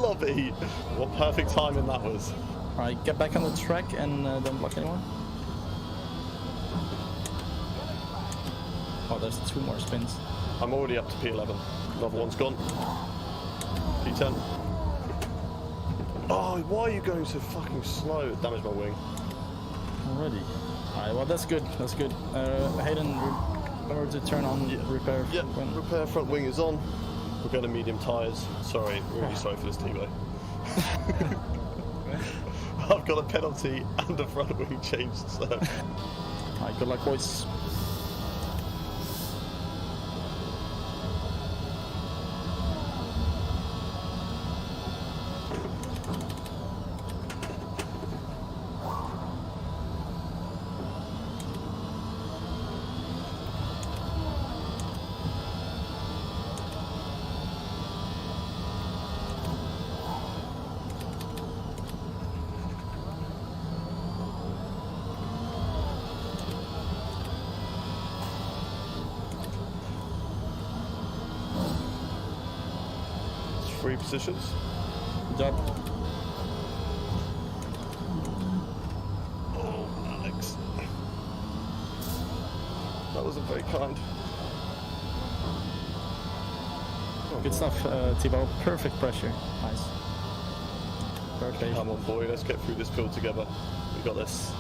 lobby. What perfect timing that was. Alright, get back on the track and don't block anyone. Oh, there's 2 more spins. I'm already up to P11. Another one's gone. P10. Oh, why are you going so fucking slow? It damaged my wing. Already. Alright, well that's good. That's good. Hayden, remember to turn on repair. Yeah, repair front wing is on. We're going to medium tyres. Sorry, really sorry for this, Tebow. I've got a penalty and a front wing changed, so... Alright, good luck, boys. Three positions. Good job. Oh, Alex. That wasn't very kind. Good stuff, Tebow. Perfect pressure. Nice. Perfect. Come on, boy. Let's get through this field together. We got this.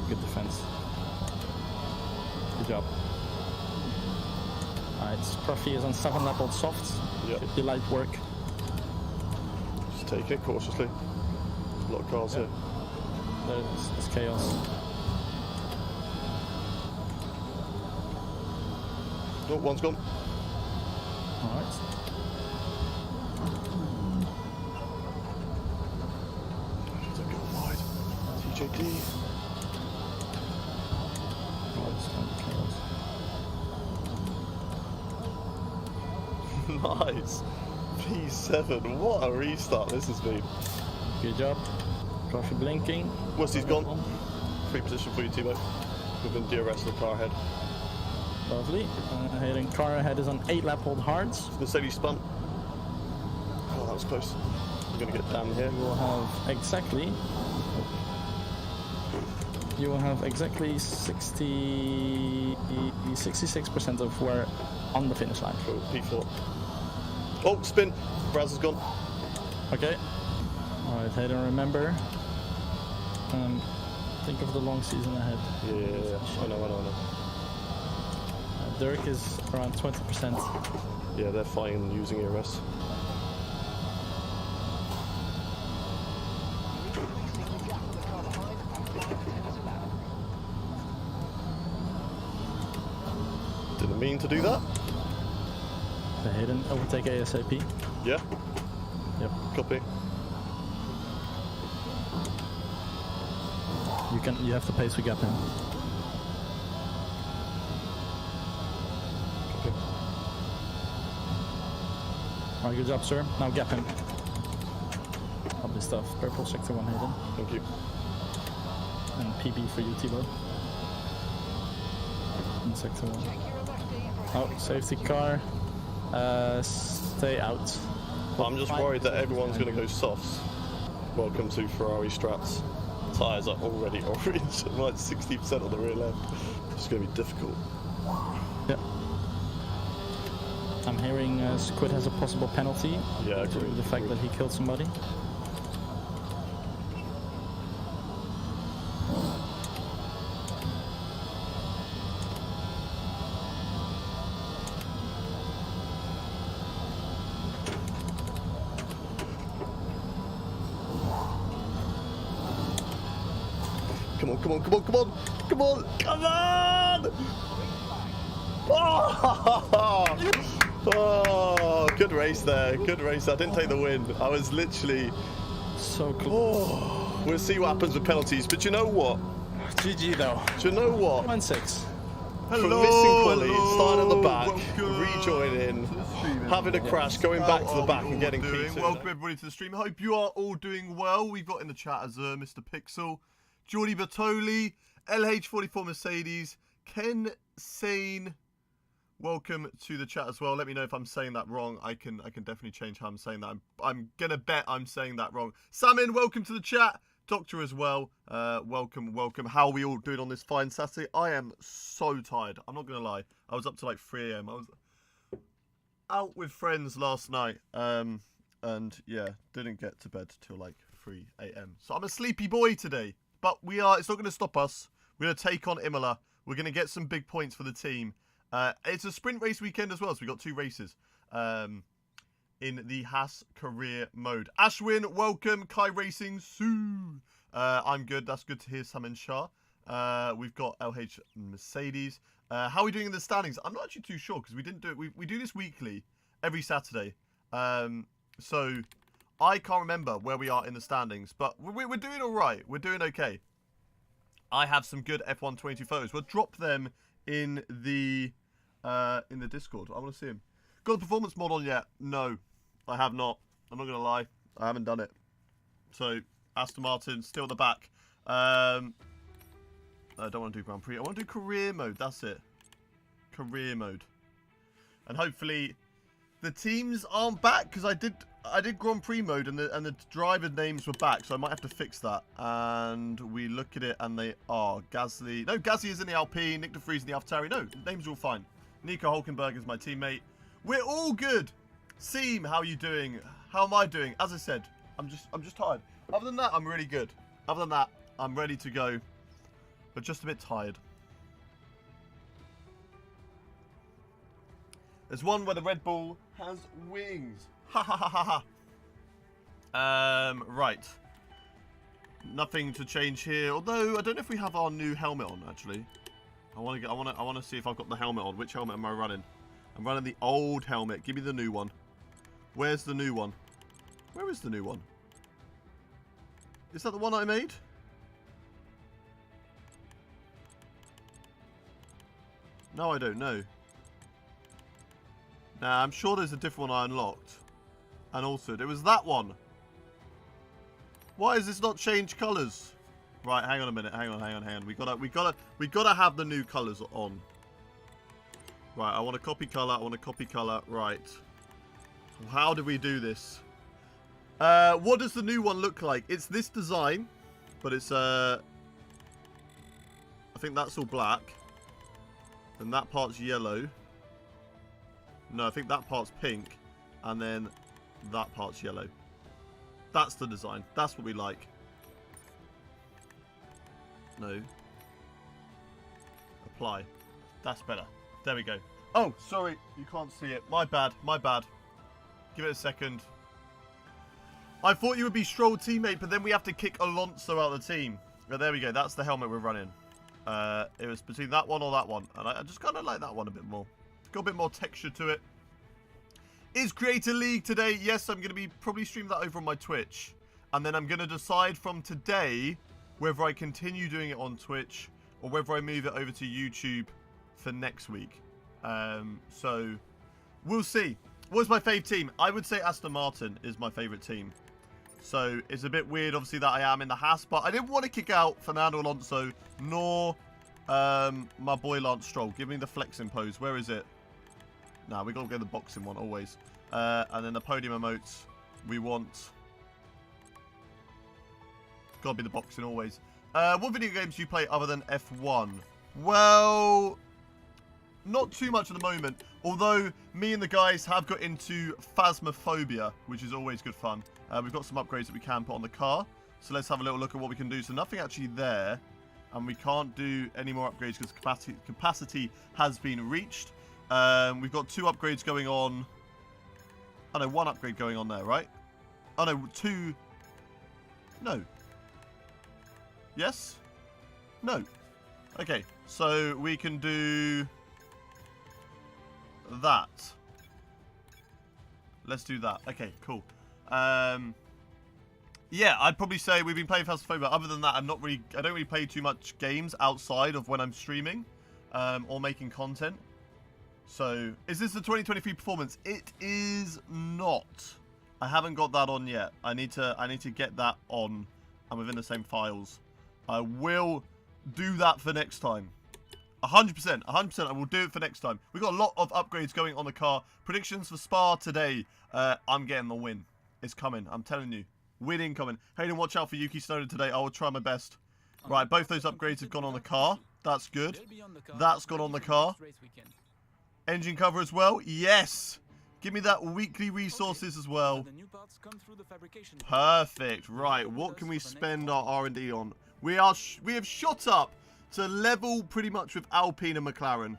Good defense. Good job. Alright, Scruffy is on 7 lap old softs. Yep. Should be light work. Just take it cautiously. A lot of cars here. There's chaos. Oh, one's gone. Alright. Doesn't go wide. TJD. Nice. P7. What a restart this has been. Good job. Scruffy blinking. Westie's gone. Free position for you, Tebow. Within DRS of the car ahead. Lovely. Hayden, car ahead is on 8 lap old hards. Mercedes spun. Oh, that was close. I'm going to get down here. You will have exactly 66% of where on the finish line. Cool. P4. Oh, spin. Braz has gone. Okay. Alright, Hayden, remember. Think of the long season ahead. Yeah. I know. Dirk is around 20%. Yeah, they're fine using ERS. Didn't mean to do that. Hayden, overtake ASAP. Yeah. Yep. Copy. You have the pace we got him. Copy. Alright, good job, sir. Now gap him. Lovely stuff. Purple sector 1, Hayden. Thank you. And PB for you, Tebow. In sector 1. Oh, safety car. Stay out. Well, I'm just worried that everyone's going to go softs. Welcome to Ferrari Strats. Tyres are already orange. Like 60% on the rear left. It's going to be difficult. Yep. I'm hearing Squid has a possible penalty. Yeah, due to the fact that he killed somebody. Come on. Oh, good race there. Good race. I didn't take the win. I was literally So close. Oh, we'll see what happens with penalties. But you know what? GG though. Do you know what? 1-6. From missing quality, starting at the back, rejoining, having a crash, going back to the back and getting P2. Welcome everybody to the stream. I hope you are all doing well. We've got in the chat as Mr. Pixel, Jordi Bertoli, LH44 Mercedes, Ken Sane welcome to the chat as well. Let me know if I'm saying that wrong. I can definitely change how I'm saying that. I'm gonna bet I'm saying that wrong. Salmon, welcome to the chat. Doctor as well. Welcome. How are we all doing on this fine Saturday? I am so tired. I'm not gonna lie. I was up to like 3 AM. I was out with friends last night. And yeah, didn't get to bed till like 3 AM. So I'm a sleepy boy today. But it's not gonna stop us. We're gonna take on Imola. We're gonna get some big points for the team. It's a sprint race weekend as well, so we got 2 races in the Haas career mode. Ashwin, welcome. Kai Racing, Sue. I'm good. That's good to hear. Saman Shah. We've got LH Mercedes. How are we doing in the standings? I'm not actually too sure because we didn't do it. We do this weekly, every Saturday. So I can't remember where we are in the standings, but we're doing all right. We're doing okay. I have some good F1 22 photos. We'll drop them in the Discord. I want to see them. Got the performance mod on yet? No, I have not. I'm not going to lie. I haven't done it. So, Aston Martin, still at the back. I don't want to do Grand Prix. I want to do career mode. That's it. Career mode. And hopefully, the teams aren't back. Because I did Grand Prix mode and the driver names were back. So, I might have to fix that. And we look at it and they are. Gasly. No, Gasly is in the Alpine. Nick de Vries in the AlphaTauri. No, the names are all fine. Nico Hulkenberg is my teammate. We're all good. Seam, how are you doing? How am I doing? As I said, I'm just tired. Other than that, I'm really good. Other than that, I'm ready to go. But just a bit tired. There's one where the Red Bull has wings. Ha ha ha ha ha. Right. Nothing to change here. Although I don't know if we have our new helmet on actually. I want to see if I've got the helmet on. Which helmet am I running? I'm running the old helmet. Give me the new one. Where's the new one? Where is the new one? Is that the one I made? No, I don't know. Nah, I'm sure there's a different one I unlocked. And also, there was that one. Why has this not changed colours? Right, hang on a minute. Hang on. We gotta have the new colours on. Right, I want a copy colour. Right. How do we do this? What does the new one look like? It's this design, but it's I think that's all black. Then that part's yellow. No, I think that part's pink, and then that part's yellow. That's the design. That's what we like. No. Apply. That's better. There we go. Oh, sorry. You can't see it. My bad. Give it a second. I thought you would be Stroll teammate, but then we have to kick Alonso out of the team. But there we go. That's the helmet we're running. It was between that one or that one. And I just kind of like that one a bit more. It's got a bit more texture to it. Is Creator League today? Yes, I'm going to be probably streaming that over on my Twitch. And then I'm going to decide from today whether I continue doing it on Twitch or whether I move it over to YouTube for next week. So, we'll see. What's my fave team? I would say Aston Martin is my favourite team. So, it's a bit weird, obviously, that I am in the Haas. But I didn't want to kick out Fernando Alonso, nor my boy Lance Stroll. Give me the flexing pose. Where is it? Nah, we got to go the boxing one, always. And then the podium emotes, we want... Gotta be the boxing, always. What video games do you play other than F1? Well, not too much at the moment. Although, me and the guys have got into Phasmophobia, which is always good fun. We've got some upgrades that we can put on the car. So let's have a little look at what we can do. So nothing actually there. And we can't do any more upgrades because capacity has been reached. We've got 2 upgrades going on. Oh no, 1 upgrade going on there, right? Oh no, 2. No. Yes? No. Okay, so we can do that. Let's do that. Okay, cool. Yeah, I'd probably say we've been playing Phasmophobia. Other than that, I don't really play too much games outside of when I'm streaming or making content. So, is this the 2023 performance? It is not. I haven't got that on yet. I need to get that on and within the same files. I will do that for next time. 100%. 100%. I will do it for next time. We've got a lot of upgrades going on the car. Predictions for Spa today. I'm getting the win. It's coming. I'm telling you. Win incoming. Hayden, watch out for Yuki Tsunoda today. I will try my best. Right, both those upgrades have gone on the car. That's good. That's gone on the car. Engine cover as well. Yes. Give me that weekly resources as well. Perfect. Right, what can we spend our R&D on? We have shot up to level pretty much with Alpine and McLaren.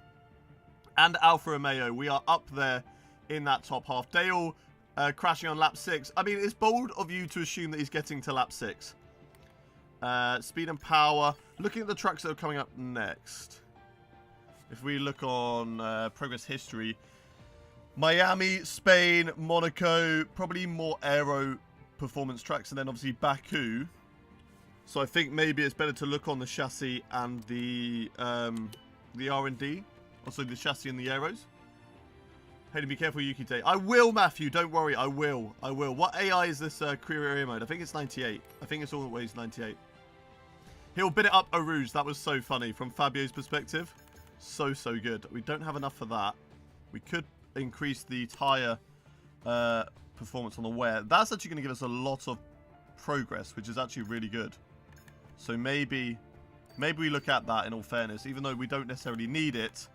And Alfa Romeo. We are up there in that top half. Dale crashing on lap 6. I mean, it's bold of you to assume that he's getting to lap 6. Speed and power. Looking at the tracks that are coming up next. If we look on progress history, Miami, Spain, Monaco, probably more aero performance tracks, and then obviously Baku. So I think maybe it's better to look on the chassis and the R&D. Also the chassis and the aeros. Hayden, be careful, Yuki Day. I will, Matthew. Don't worry. I will. I will. What AI is this career mode? I think it's 98. I think it's always 98. He'll bid it up a ruse. That was so funny from Fabio's perspective. So good. We don't have enough for that. We could increase the tyre performance on the wear. That's actually going to give us a lot of progress, which is actually really good. So maybe we look at that in all fairness, even though we don't necessarily need it.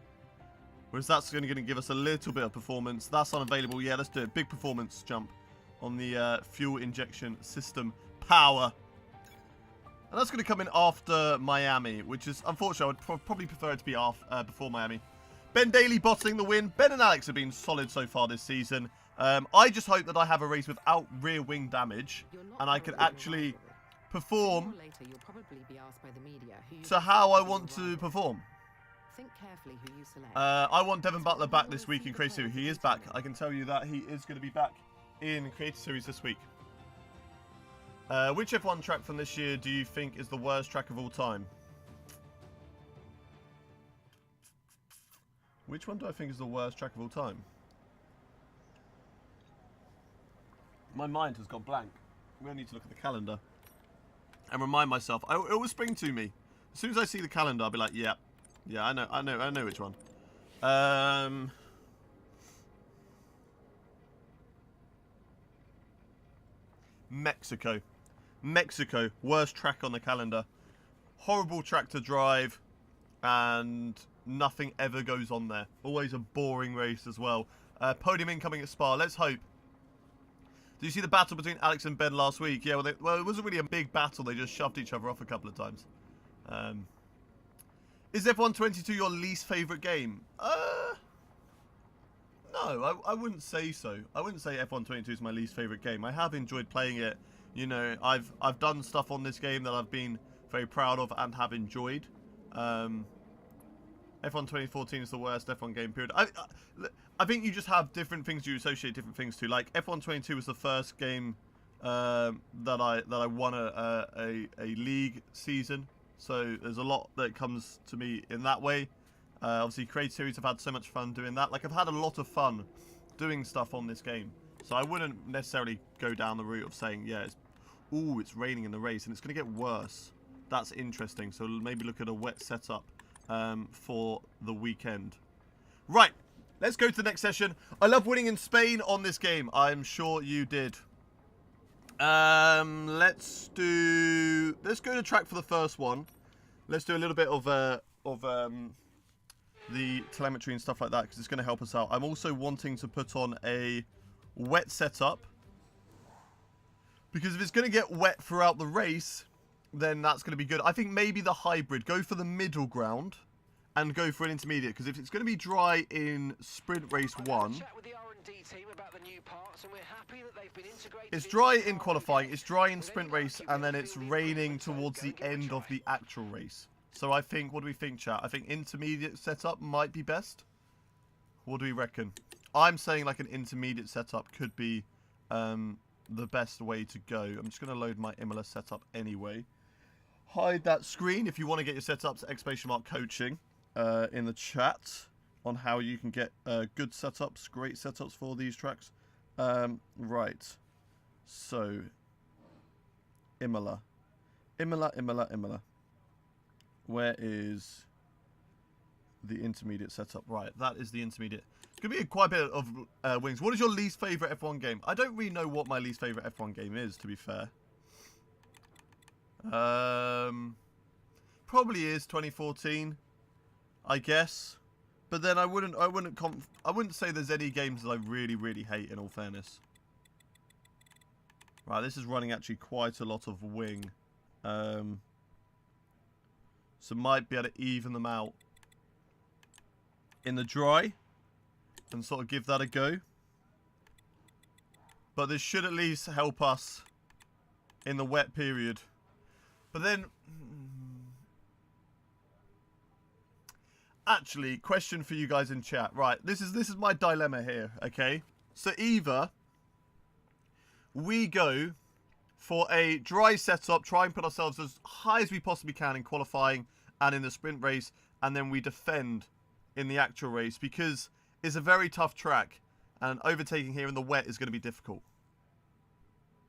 Whereas that's going to give us a little bit of performance. That's unavailable. Yeah, let's do it. Big performance jump on the fuel injection system power. And that's going to come in after Miami, which is, unfortunately, I would probably prefer it to be before Miami. Ben Daly botting the win. Ben and Alex have been solid so far this season. I just hope that I have a race without rear wing damage, and I can actually perform to how I want to perform. I want Devon Butler back this week in Creative Series. He is back. I can tell you that he is going to be back in Creative Series this week. Which F1 track from this year do you think is the worst track of all time? Which one do I think is the worst track of all time? My mind has gone blank. I'm going to need to look at the calendar and remind myself. It will spring to me. As soon as I see the calendar, I'll be like, yeah, I know which one. Mexico, worst track on the calendar. Horrible track to drive, and nothing ever goes on there. Always a boring race as well. Podium incoming at Spa. Let's hope. Did you see the battle between Alex and Ben last week? Yeah, well, it wasn't really a big battle. They just shoved each other off a couple of times. Is F1 22 your least favourite game? No, I wouldn't say so. I wouldn't say F1 22 is my least favourite game. I have enjoyed playing it. You know, I've done stuff on this game that I've been very proud of and have enjoyed. F1 2014 is the worst F1 game, period. I think you just have different things you associate different things to. Like, F1 22 was the first game that I won a league season. So there's a lot that comes to me in that way. Obviously, Creative Series, I've had so much fun doing that. Like, I've had a lot of fun doing stuff on this game. So I wouldn't necessarily go down the route of saying, yeah, it's raining in the race and it's going to get worse. That's interesting. So maybe look at a wet setup for the weekend. Right, let's go to the next session. I love winning in Spain on this game. I'm sure you did. Let's go to track for the first one. Let's do a little bit of the telemetry and stuff like that, because it's going to help us out. I'm also wanting to put on a wet setup, because if it's going to get wet throughout the race, then that's going to be good. I think maybe the hybrid. Go for the middle ground and go for an intermediate, because if it's going to be dry in sprint race 1, it's dry in qualifying, it's dry in sprint race, and then it's raining towards the end of the actual race. So I think, what do we think, chat? I think intermediate setup might be best. What do we reckon? I'm saying like an intermediate setup could be the best way to go. I'm just going to load my Imola setup anyway. Hide that screen if you want to get your setups, !coaching in the chat on how you can get good setups, great setups for these tracks. Right. So, Imola. Where is the intermediate setup. Right, that is the intermediate. It's going to be quite a bit of wings. What is your least favourite F1 game? I don't really know what my least favourite F1 game is, to be fair. Probably is 2014, I guess. But then I wouldn't say there's any games that I really, really hate, in all fairness. Right, this is running actually quite a lot of wing. So might be able to even them out in the dry and sort of give that a go. But this should at least help us in the wet period. But then, actually, question for you guys in chat. Right, this is my dilemma here, okay? So either we go for a dry setup, try and put ourselves as high as we possibly can in qualifying and in the sprint race, and then we defend in the actual race, because it's a very tough track and overtaking here in the wet is going to be difficult.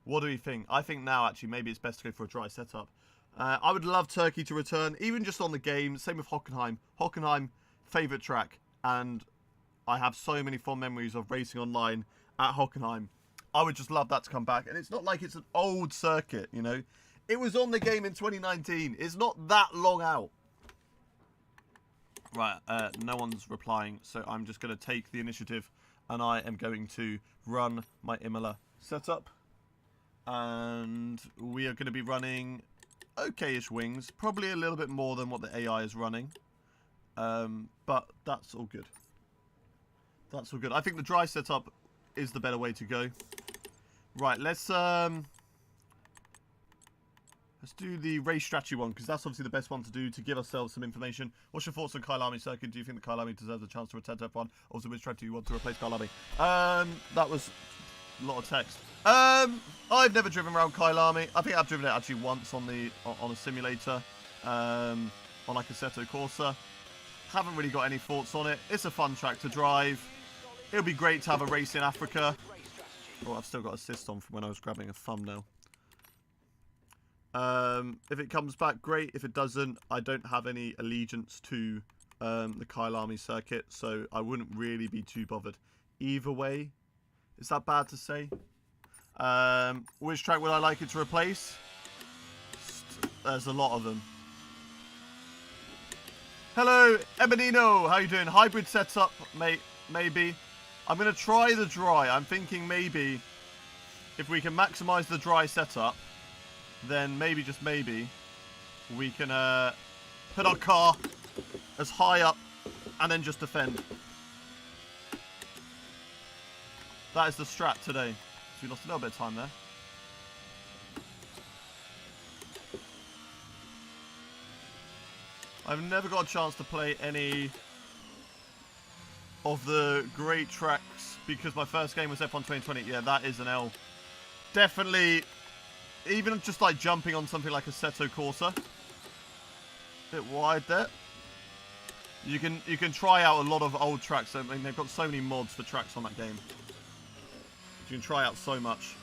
What do we think? I think now actually maybe it's best to go for a dry setup. I would love Turkey to return, even just on the game. Same with Hockenheim. Hockenheim, favourite track, and I have so many fond memories of racing online at Hockenheim. I would just love that to come back. And it's not like it's an old circuit, you know. It was on the game in 2019. It's not that long out. Right, no one's replying, so I'm just going to take the initiative, and I am going to run my Imola setup. And we are going to be running okay-ish wings. Probably a little bit more than what the AI is running. But that's all good. That's all good. I think the dry setup is the better way to go. Right, let's do the race strategy one, because that's obviously the best one to do to give ourselves some information. What's your thoughts on Kyalami circuit? Do you think that Kyalami deserves a chance to return to F1? Also, which track do you want to replace Kyalami? That was a lot of text. I've never driven around Kyalami. I think I've driven it actually once on a simulator, on like a Assetto Corsa. Haven't really got any thoughts on it. It's a fun track to drive. It'll be great to have a race in Africa. Oh, I've still got assist on from when I was grabbing a thumbnail. If it comes back, great. If it doesn't, I don't have any allegiance to the Kyalami circuit, so I wouldn't really be too bothered. Either way, is that bad to say? Which track would I like it to replace? There's a lot of them. Hello, Ebenino. How you doing? Hybrid setup, mate. Maybe. I'm going to try the dry. I'm thinking maybe if we can maximize the dry setup, then maybe, just maybe, we can put our car as high up and then just defend. That is the strat today. So we lost a little bit of time there. I've never got a chance to play any of the great tracks because my first game was F1 2020. Yeah, that is an L. Definitely, even just like jumping on something like a Assetto Corsa. Bit wide there. You can try out a lot of old tracks. I mean, they've got so many mods for tracks on that game. You can try out so much.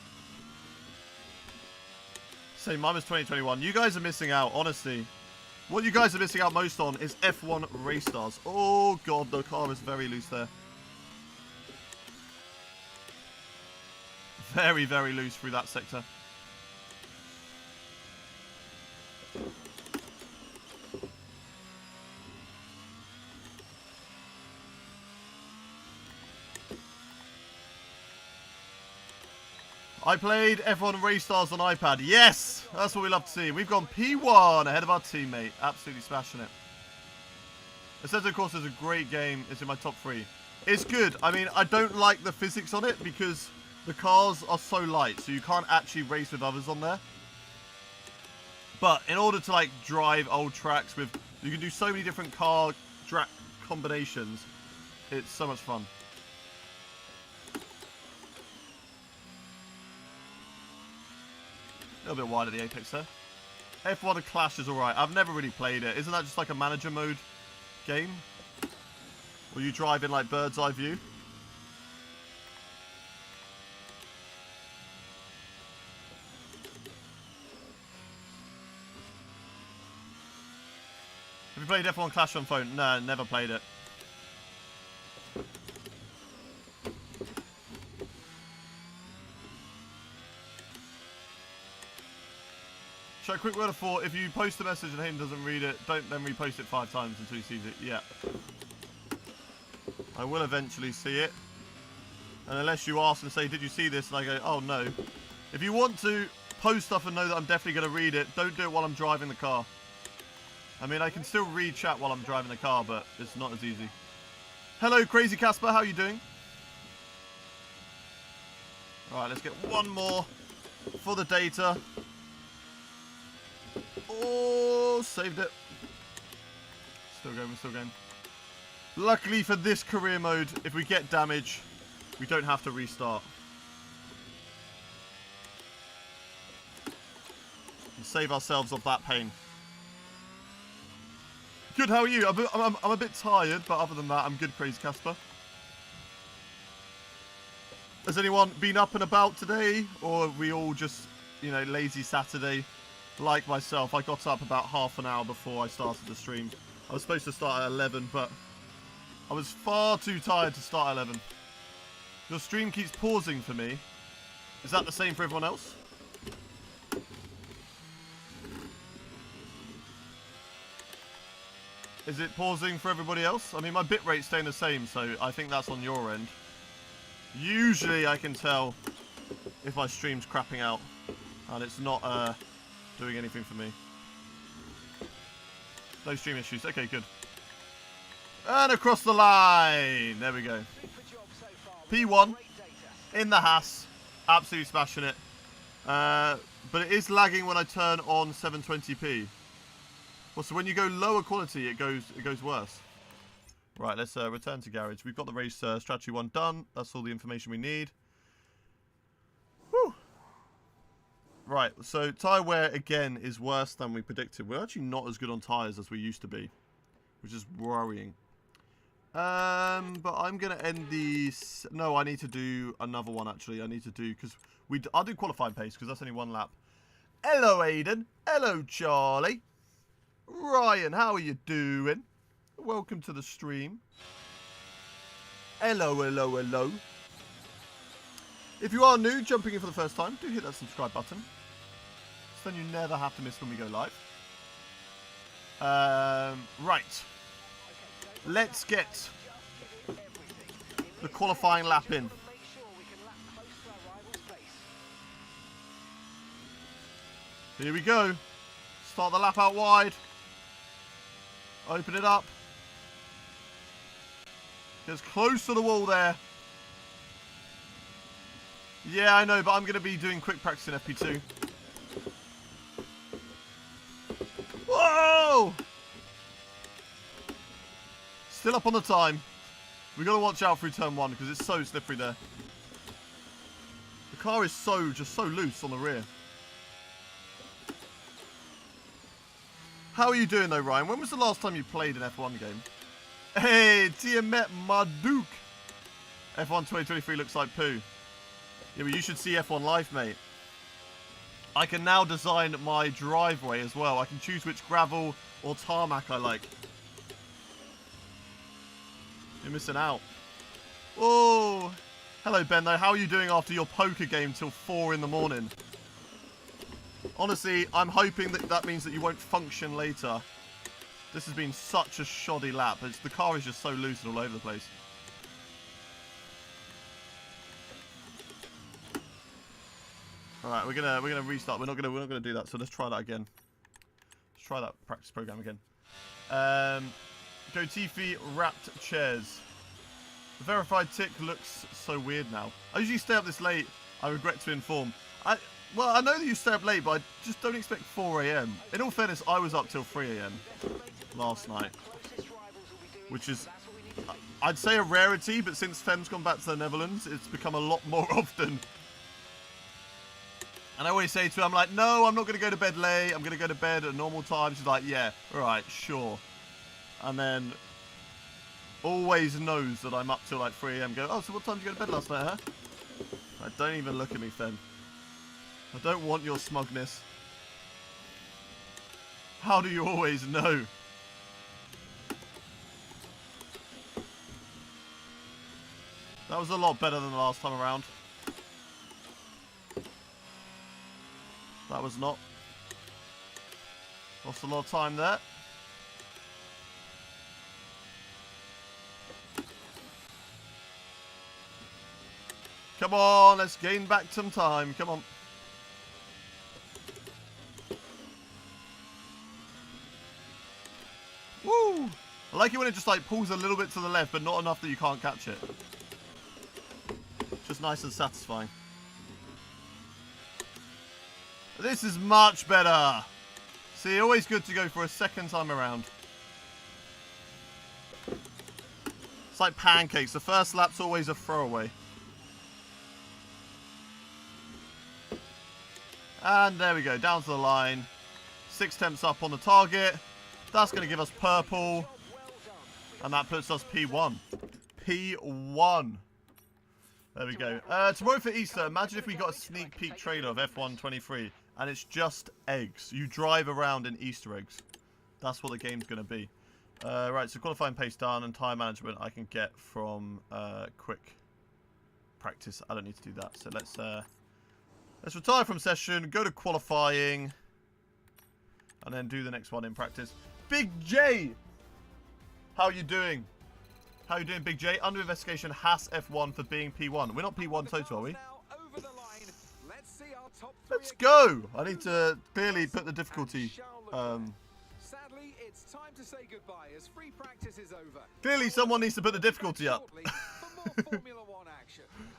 Say, mine was 2021. You guys are missing out, honestly. What you guys are missing out most on is F1 race stars. Oh god, the car is very loose there. Very, very loose through that sector. I played F1 Race Stars on iPad. Yes! That's what we love to see. We've gone P1 ahead of our teammate. Absolutely smashing it. Assetto Corsa is a great game. It's in my top 3. It's good. I mean, I don't like the physics on it because the cars are so light, so you can't actually race with others on there. But in order to, like, drive old tracks with... You can do so many different car track combinations. It's so much fun. A little bit wide at the apex there. F1 Clash is alright. I've never really played it. Isn't that just like a manager mode game? Where you drive in like bird's eye view? Have you played F1 Clash on phone? No, never played it. So a quick word of thought, if you post a message and Hayden doesn't read it, don't then repost it 5 times until he sees it. Yeah. I will eventually see it. And unless you ask and say, did you see this? And I go, oh no. If you want to post stuff and know that I'm definitely going to read it, don't do it while I'm driving the car. I mean, I can still read chat while I'm driving the car, but it's not as easy. Hello, Crazy Casper. How are you doing? Alright, let's get one more for the data. Oh, saved it. Still going, we're still going. Luckily for this career mode, if we get damage, we don't have to restart. And save ourselves of that pain. Good, how are you? I'm a bit tired, but other than that, I'm good, Crazy Casper. Has anyone been up and about today? Or are we all just, you know, lazy Saturday? Like myself, I got up about half an hour before I started the stream. I was supposed to start at 11, but I was far too tired to start at 11. Your stream keeps pausing for me. Is that the same for everyone else? Is it pausing for everybody else? I mean, my bitrate's staying the same, so I think that's on your end. Usually I can tell if my stream's crapping out and it's not doing anything for me. No stream issues. Okay, good. And across the line. There we go. P1 in the Haas. Absolutely smashing it. But it is lagging when I turn on 720p. Well, so when you go lower quality, it goes worse. Right, let's return to garage. We've got the race strategy 1 done. That's all the information we need. Whew. Right, so tyre wear again is worse than we predicted. We're actually not as good on tyres as we used to be, which is worrying. But I'm gonna end these. No, I need to do another one actually. I need to do because I'll do qualifying pace because that's only 1 lap. Hello, Aiden. Hello, Charlie. Ryan, how are you doing? Welcome to the stream. Hello, hello, hello. If you are new, jumping in for the first time, do hit that subscribe button. So then you never have to miss when we go live. Right. Let's get the qualifying lap in. Here we go. Start the lap out wide. Open it up. Gets close to the wall there. Yeah, I know, but I'm going to be doing quick practice in FP2. Whoa! Still up on the time. We've got to watch out through turn 1 because it's so slippery there. The car is just so loose on the rear. How are you doing though, Ryan? When was the last time you played an F1 game? Hey, Tiamat Marduk. F1 2023 looks like poo. Yeah, but you should see F1 Live, mate. I can now design my driveway as well. I can choose which gravel or tarmac I like. You're missing out. Oh, hello, Ben, though. How are you doing after your poker game till 4 in the morning? Honestly, I'm hoping that means that you won't function later. This has been such a shoddy lap. The car is just so loose and all over the place. All right, we're gonna restart. We're not gonna do that. So let's try that again. Let's try that practice program again. Go Tiffy wrapped chairs. The verified tick looks so weird now. I usually stay up this late. I regret to inform. Well, I know that you stay up late, but I just don't expect 4 AM. In all fairness, I was up till 3 AM last night, which is, I'd say, a rarity, but since Fem's gone back to the Netherlands, it's become a lot more often. And I always say to her, I'm like, no, I'm not going to go to bed late. I'm going to go to bed at a normal time. She's like, yeah, all right, sure. And then always knows that I'm up till like 3 AM. Go, oh, so what time did you go to bed last night, huh? Like, don't even look at me, Fem. I don't want your smugness. How do you always know? That was a lot better than the last time around. That was not. Lost a lot of time there. Come on, let's gain back some time. Come on. Woo! I like it when it just like pulls a little bit to the left, but not enough that you can't catch it. Just nice and satisfying. This is much better. See, always good to go for a second time around. It's like pancakes. The first lap's always a throwaway. And there we go, down to the line. 6 temps up on the target. That's going to give us purple. And that puts us P1. P1. There we go. Tomorrow for Easter, imagine if we got a sneak peek trailer of F1 23. And it's just eggs. You drive around in Easter eggs. That's what the game's going to be. Right, so qualifying pace done and time management I can get from quick practice. I don't need to do that. So let's retire from session, go to qualifying, and then do the next one in practice. Big J! How you doing? How you doing, Big J? Under investigation, Haas F1 for being P1. We're not P1 total, are we? Let's go! I need to clearly put the difficulty. Sadly, it's time to say goodbye as free practice is over. Clearly, someone needs to put the difficulty up.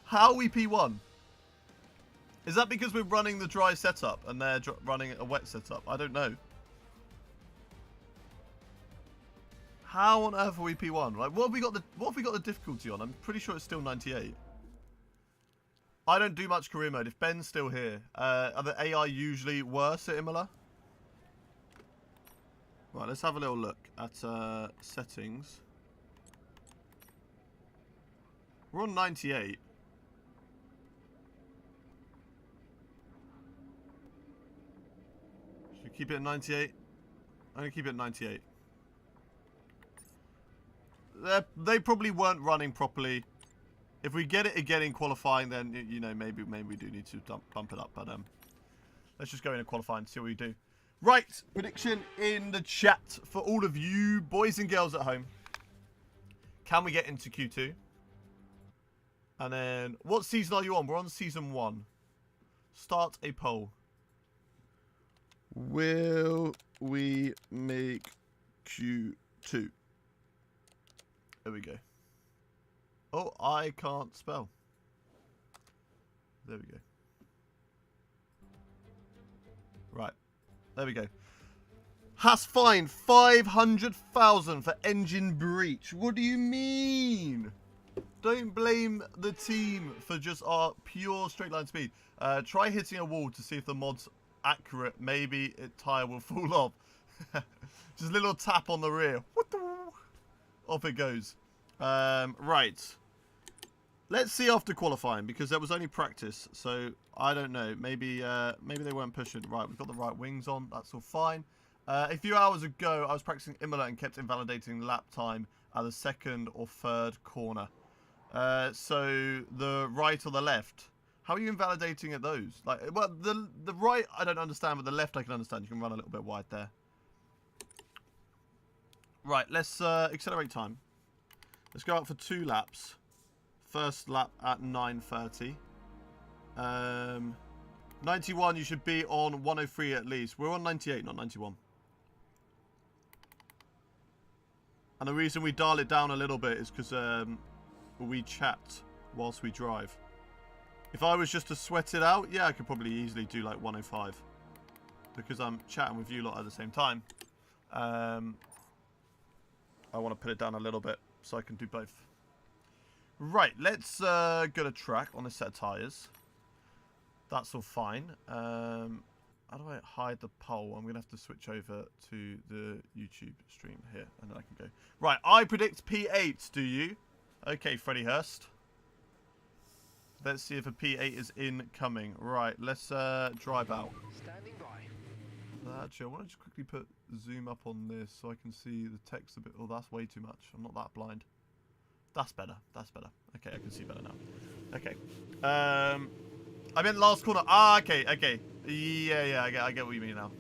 How are we P1? Is that because we're running the dry setup and they're running a wet setup? I don't know. How on earth are we P1? Like, what have we got the difficulty on? I'm pretty sure it's still 98. I don't do much career mode. If Ben's still here, are the AI usually worse at Imola? Right, let's have a little look at settings. We're on 98. Should we keep it at 98? I'm going to keep it at 98. They probably weren't running properly. If we get it again in qualifying, then, you know, maybe we do need to bump it up. But let's just go into qualifying and see what we do. Right, prediction in the chat for all of you boys and girls at home. Can we get into Q2? And then, what season are you on? We're on season 1. Start a poll. Will we make Q2? There we go. Oh, I can't spell. There we go. Right. There we go. Has fined 500,000 for engine breach. What do you mean? Don't blame the team for just our pure straight line speed. Try hitting a wall to see if the mod's accurate. Maybe a tyre will fall off. Just a little tap on the rear. Off it goes. Right. Let's see after qualifying, because there was only practice, so I don't know. Maybe they weren't pushing. Right, we've got the right wings on. That's all fine. A few hours ago, I was practicing Imola and kept invalidating lap time at the 2nd or 3rd corner. So the right or the left. How are you invalidating at those? Like, well, the right I don't understand, but the left I can understand. You can run a little bit wide there. Right, let's accelerate time. Let's go out for 2 laps. First lap at 9:30. 91, you should be on 103 at least. We're on 98, not 91. And the reason we dial it down a little bit is because we chat whilst we drive. If I was just to sweat it out, yeah, I could probably easily do like 105. Because I'm chatting with you lot at the same time. I want to put it down a little bit so I can do both. Right, let's go to track on this set of tyres. That's all fine. How do I hide the poll? I'm going to have to switch over to the YouTube stream here, and then I can go. Right, I predict P8, do you? Okay, Freddie Hurst. Let's see if a P8 is incoming. Right, let's drive out. Standing by. Actually, I want to just quickly put zoom up on this so I can see the text a bit. Oh, that's way too much. I'm not that blind. That's better. That's better. Okay, I can see better now. Okay. I meant last corner. Ah, okay, okay. Yeah, I get what you mean now.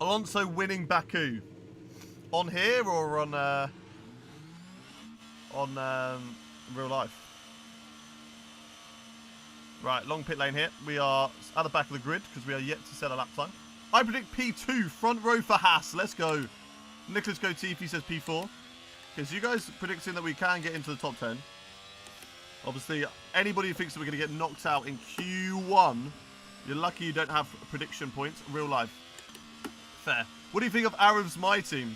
Alonso winning Baku. On here or on real life? Right, long pit lane here. We are at the back of the grid because we are yet to set a lap time. I predict P2, front row for Haas. Let's go. Nicholas Gotifi says P4. Okay, so you guys predicting that we can get into the top 10. Obviously, anybody who thinks that we're going to get knocked out in Q1, you're lucky you don't have prediction points. Real life. Fair. What do you think of Arev's My Team?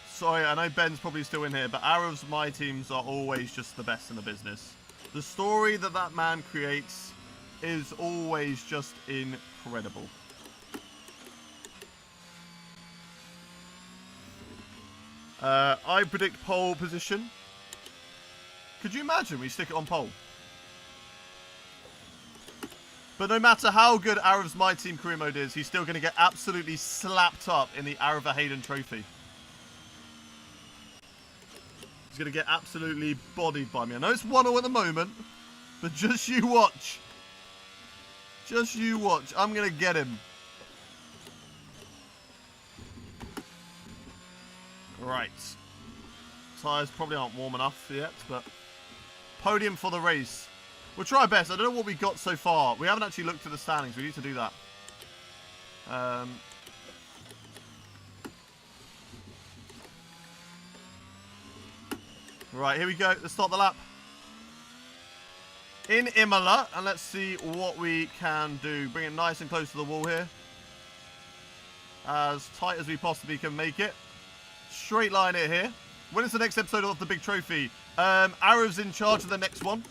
Sorry, I know Ben's probably still in here, but Arev's My Teams are always just the best in the business. The story that that man creates is always just incredible. I predict pole position. Could you imagine we stick it on pole? But no matter how good Arev's My Team career mode is, he's still going to get absolutely slapped up in the Areva Hayden Trophy. He's going to get absolutely bodied by me. I know it's 1-0 at the moment, but just you watch. Just you watch. I'm going to get him. Right. Tyres probably aren't warm enough yet, but podium for the race. We'll try our best. I don't know what we got so far. We haven't actually looked at the standings. We need to do that. Right, here we go. Let's start the lap. In Imola, and let's see what we can do. Bring it nice and close to the wall here. As tight as we possibly can make it. Straight line it here. When is the next episode of the big trophy? Arev's in charge of the next one.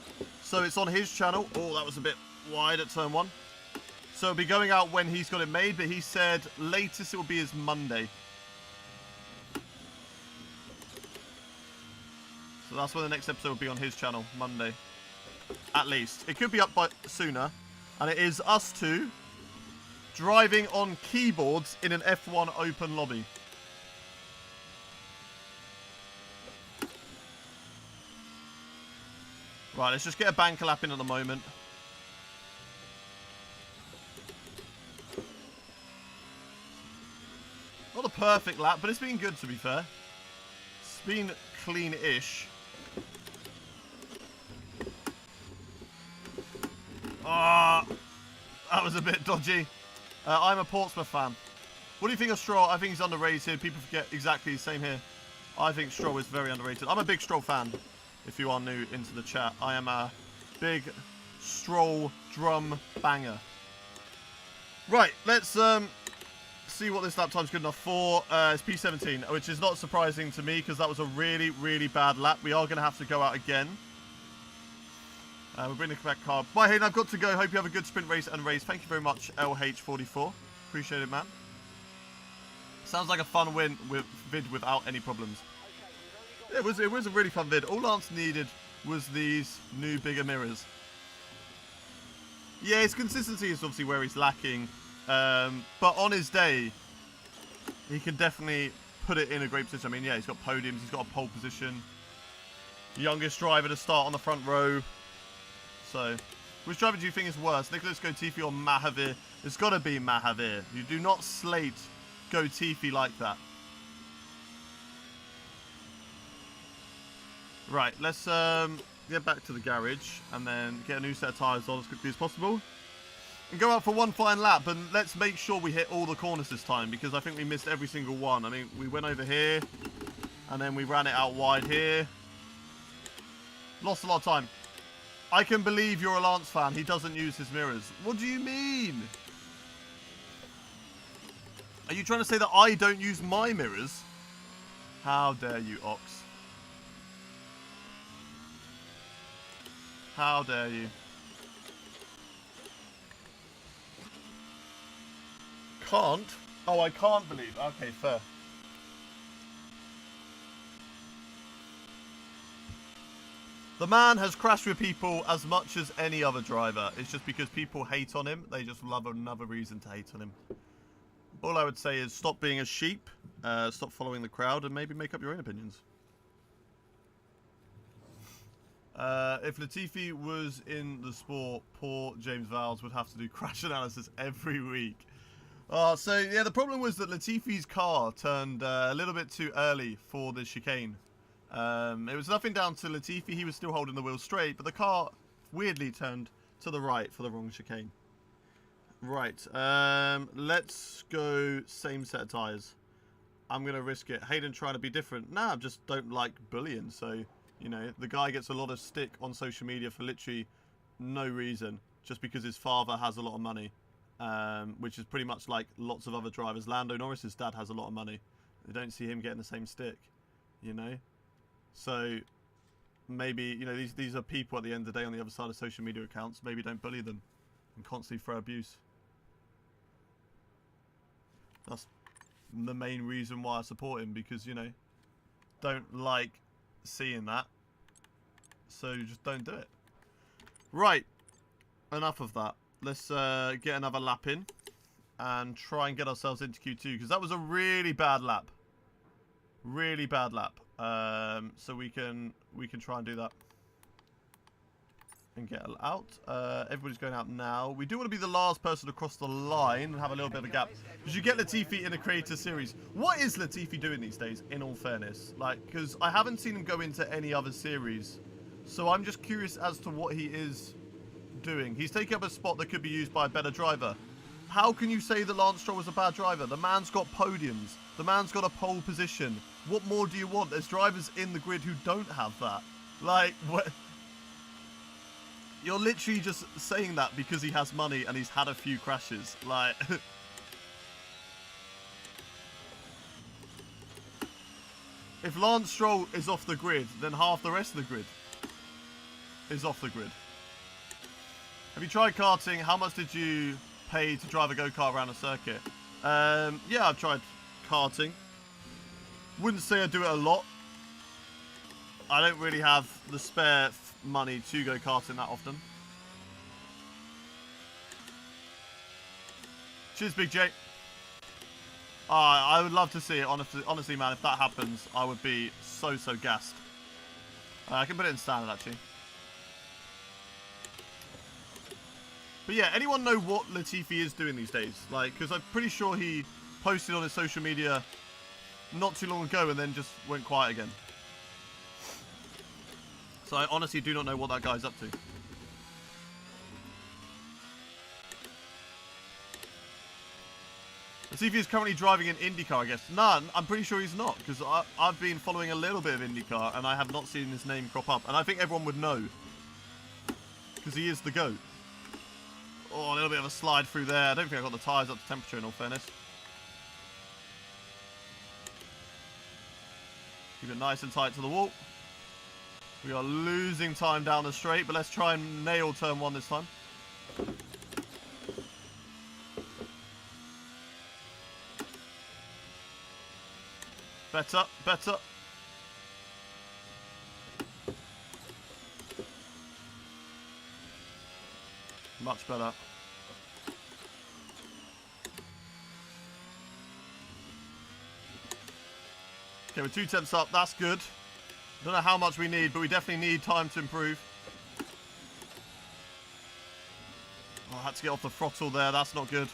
So it's on his channel. Oh, that was a bit wide at turn 1. So it'll be going out when he's got it made, but he said latest it will be his Monday. So that's when the next episode will be on his channel, Monday. At least. It could be up by sooner. And it is us two driving on keyboards in an F1 open lobby. Right, let's just get a banker lap in at the moment. Not a perfect lap, but it's been good to be fair. It's been clean-ish. Ah, that was a bit dodgy. I'm a Portsmouth fan. What do you think of Stroll? I think he's underrated. People forget exactly the same here. I think Stroll is very underrated. I'm a big Stroll fan. If you are new into the chat, I am a big Stroll drum banger. Right, let's see what this lap time's good enough for. It's P17, which is not surprising to me because that was a really, really bad lap. We are going to have to go out again. We're bringing the back car. Bye, Hayden. I've got to go. Hope you have a good sprint race and race. Thank you very much, LH44. Appreciate it, man. Sounds like a fun win with vid without any problems. It was a really fun vid. All Lance needed was these new bigger mirrors. Yeah, his consistency is obviously where he's lacking. But on his day, he can definitely put it in a great position. I mean, yeah, he's got podiums. He's got a pole position. Youngest driver to start on the front row. So, which driver do you think is worse? Nicholas Gotifi or Mahavir? It's got to be Mahavir. You do not slate Gotifi like that. Right, let's get back to the garage and then get a new set of tyres on as quickly as possible. And go out for one fine lap, and let's make sure we hit all the corners this time because I think we missed every single one. I mean, we went over here and then we ran it out wide here. Lost a lot of time. I can believe you're a Lance fan. He doesn't use his mirrors. What do you mean? Are you trying to say that I don't use my mirrors? How dare you, Ox? How dare you? Can't? Oh, I can't believe. Okay, fair. The man has crashed with people as much as any other driver. It's just because people hate on him. They just love another reason to hate on him. All I would say is stop being a sheep, stop following the crowd, and maybe make up your own opinions. If Latifi was in the sport, poor James Vowles would have to do crash analysis every week. So yeah, the problem was that Latifi's car turned a little bit too early for the chicane. It was nothing down to Latifi, he was still holding the wheel straight, but the car weirdly turned to the right for the wrong chicane. Right, let's go same set of tyres. I'm going to risk it. Hayden trying to be different. Nah, I just don't like bullying, so, you know, the guy gets a lot of stick on social media for literally no reason, just because his father has a lot of money. Which is pretty much like lots of other drivers. Lando Norris's dad has a lot of money. They don't see him getting the same stick, you know? So maybe, you know, these are people at the end of the day on the other side of social media accounts. Maybe don't bully them and constantly throw abuse. That's the main reason why I support him, because, you know, don't like seeing that. So just don't do it. Right. Enough of that. Let's get another lap in and try and get ourselves into Q2, because that was a really bad lap. Really bad lap. So we can try and do that and get out. Everybody's going out now. We do want to be the last person to cross the line and have a little bit of a gap, because you get Latifi in a creator series. What is Latifi doing these days, in all fairness? Like, because I haven't seen him go into any other series, so I'm just curious as to what he is doing. He's taking up a spot that could be used by a better driver. How can you say that Lance Stroll was a bad driver? The man's got podiums. The man's got a pole position. What more do you want? There's drivers in the grid who don't have that. Like, what? You're literally just saying that because he has money and he's had a few crashes. Like, if Lance Stroll is off the grid, then half the rest of the grid is off the grid. Have you tried karting? How much did you pay to drive a go-kart around a circuit? Yeah, I've tried karting. Wouldn't say I do it a lot. I don't really have the spare money to go karting that often. Cheers, Big J. I would love to see it. Honestly, man, if that happens, I would be so gassed. I can put it in standard, actually. But yeah, anyone know what Latifi is doing these days? Like, because I'm pretty sure he posted on his social media not too long ago and then just went quiet again. So I honestly do not know what that guy's up to. Latifi is currently driving an IndyCar, I guess. Nah, I'm pretty sure he's not, because I've been following a little bit of IndyCar and I have not seen his name crop up. And I think everyone would know, because he is the GOAT. Oh, a little bit of a slide through there. I don't think I got the tyres up to temperature, in all fairness. Keep it nice and tight to the wall. We are losing time down the straight, but let's try and nail turn one this time. Better, better. Much better. Okay, we're 2 tenths up. That's good. Don't know how much we need, but we definitely need time to improve. Oh, I had to get off the throttle there. That's not good.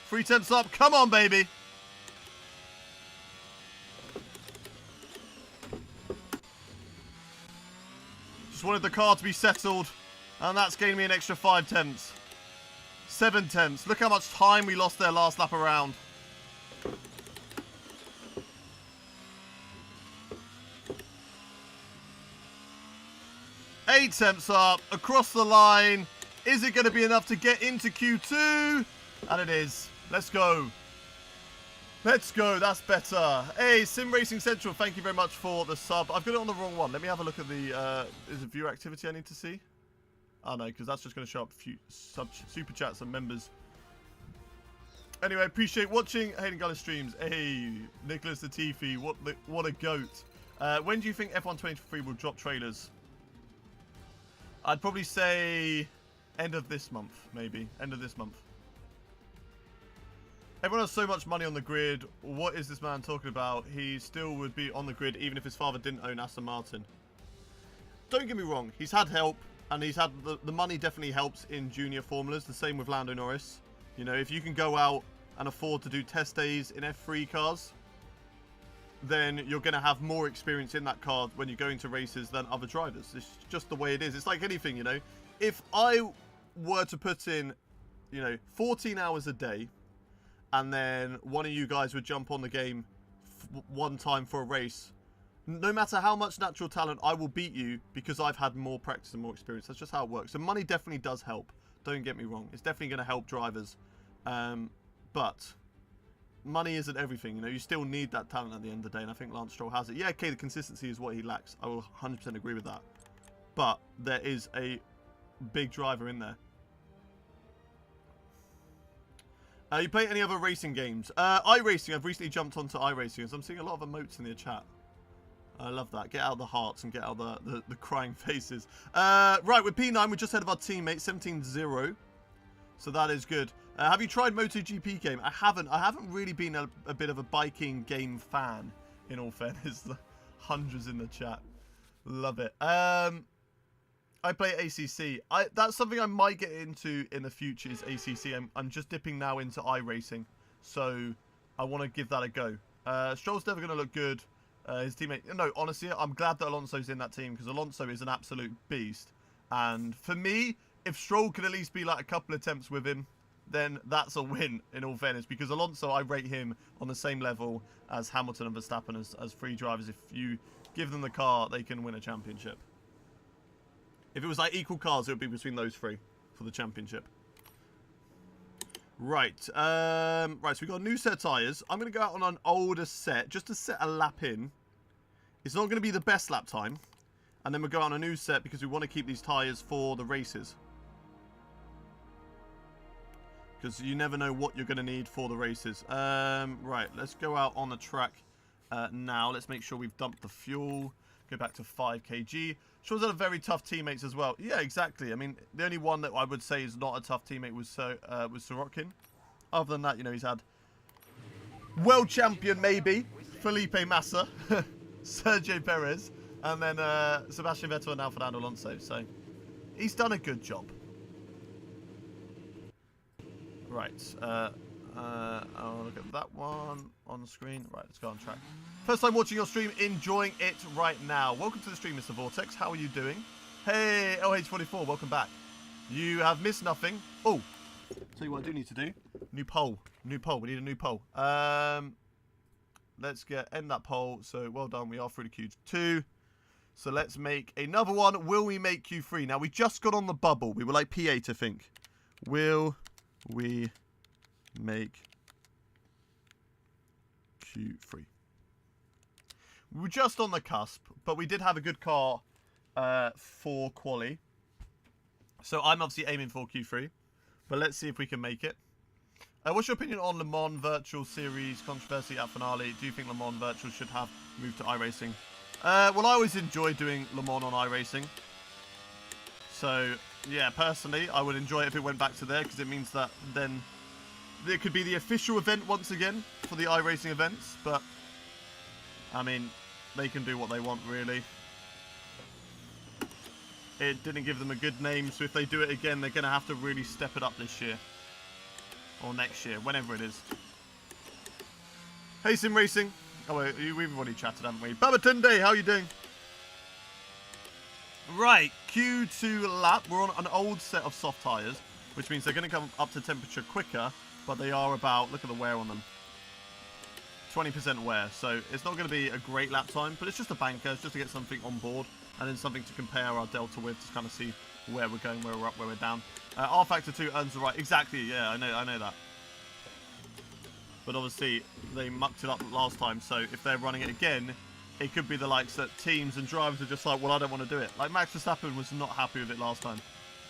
Three tenths up. Come on, baby. Just wanted the car to be settled, and that's gained me an extra 5 tenths. 7 tenths. Look how much time we lost there last lap around. Eight tenths up, across the line. Is it going to be enough to get into Q2? And it is. Let's go. Let's go. That's better. Hey, Sim Racing Central, thank you very much for the sub. I've got it on the wrong one. Let me have a look at the... is it viewer activity I need to see? Oh, no, because that's just going to show up a few super chats and members. Anyway, appreciate watching Hayden Gullis streams. Hey, Nicholas Latifi, what a goat. When do you think F1 23 will drop trailers? I'd probably say end of this month, maybe. End of this month. Everyone has so much money on the grid. What is this man talking about? He still would be on the grid even if his father didn't own Aston Martin. Don't get me wrong. He's had help, and he's had the money definitely helps in junior formulas. The same with Lando Norris. You know, if you can go out and afford to do test days in F3 cars, then you're going to have more experience in that car when you're going to races than other drivers. It's just the way it is. It's like anything, you know. If I were to put in, you know, 14 hours a day, and then one of you guys would jump on the game one time for a race, no matter how much natural talent, I will beat you because I've had more practice and more experience. That's just how it works. So money definitely does help. Don't get me wrong. It's definitely going to help drivers. But money isn't everything, you know. You still need that talent at the end of the day, and I think Lance Stroll has it. Yeah, okay, the consistency is what he lacks. I will 100% agree with that. But there is a big driver in there. You play any other racing games? iRacing, I've recently jumped onto iRacing, as I'm seeing a lot of emotes in the chat. I love that. Get out the hearts and get out the crying faces. Right, with P9, we're just ahead of our teammate, 17-0. So that is good. Have you tried MotoGP game? I haven't. I haven't really been a bit of a biking game fan, in all fairness. Hundreds in the chat. Love it. I play ACC. That's something I might get into in the future is ACC. I'm just dipping now into iRacing. So I want to give that a go. Stroll's never going to look good. His teammate... No, honestly, I'm glad that Alonso's in that team because Alonso is an absolute beast. And for me, if Stroll can at least be like a couple attempts with him, then that's a win, in all fairness. Because Alonso, I rate him on the same level as Hamilton and Verstappen as free drivers. If you give them the car, they can win a championship. If it was like equal cars, it would be between those three for the championship. Right. Right, so we got a new set of tyres. I'm going to go out on an older set just to set a lap in. It's not going to be the best lap time. And then we'll go on a new set because we want to keep these tyres for the races. Because you never know what you're going to need for the races. Right, let's go out on the track now. Let's make sure we've dumped the fuel. Go back to 5 kg. Shaw's had a very tough teammates as well. Yeah, exactly. I mean, the only one that I would say is not a tough teammate was Sorokin. Other than that, you know, he's had world champion maybe, Felipe Massa, Sergio Perez, and then Sebastian Vettel and now Fernando Alonso. So he's done a good job. Right. I'll look at that one on the screen. Right, let's go on track. First time watching your stream, enjoying it right now. Welcome to the stream, Mr. Vortex. How are you doing? Hey, LH44, welcome back. You have missed nothing. Oh, tell you what I do need to do. New poll. New poll. We need a new poll. Let's end that poll. So, well done. We are through to Q2. So, let's make another one. Will we make Q3? Now, we just got on the bubble. We were like P8, I think. Will we make Q3? We were just on the cusp, but we did have a good car for quali. So I'm obviously aiming for Q3, but let's see if we can make it. What's your opinion on Le Mans Virtual Series controversy at finale? Do you think Le Mans Virtual should have moved to iRacing? Well, I always enjoy doing Le Mans on iRacing. So, yeah, personally, I would enjoy it if it went back to there, because it means that then it could be the official event once again for the iRacing events, but I mean, they can do what they want, really. It didn't give them a good name, so if they do it again, they're going to have to really step it up this year. Or next year, whenever it is. Hey, Sim Racing. Oh, wait, we've already chatted, haven't we? Babatunde, how are you doing? Right, Q2 lap. We're on an old set of soft tyres, which means they're going to come up to temperature quicker, but they are about, look at the wear on them, 20% wear. So it's not going to be a great lap time, but it's just a banker. It's just to get something on board and then something to compare our delta with to kind of see where we're going, where we're up, where we're down. R factor 2 earns the right. Exactly, yeah, I know that. But obviously, they mucked it up last time, so if they're running it again, it could be the likes that teams and drivers are just like, well, I don't want to do it. Like Max Verstappen was not happy with it last time.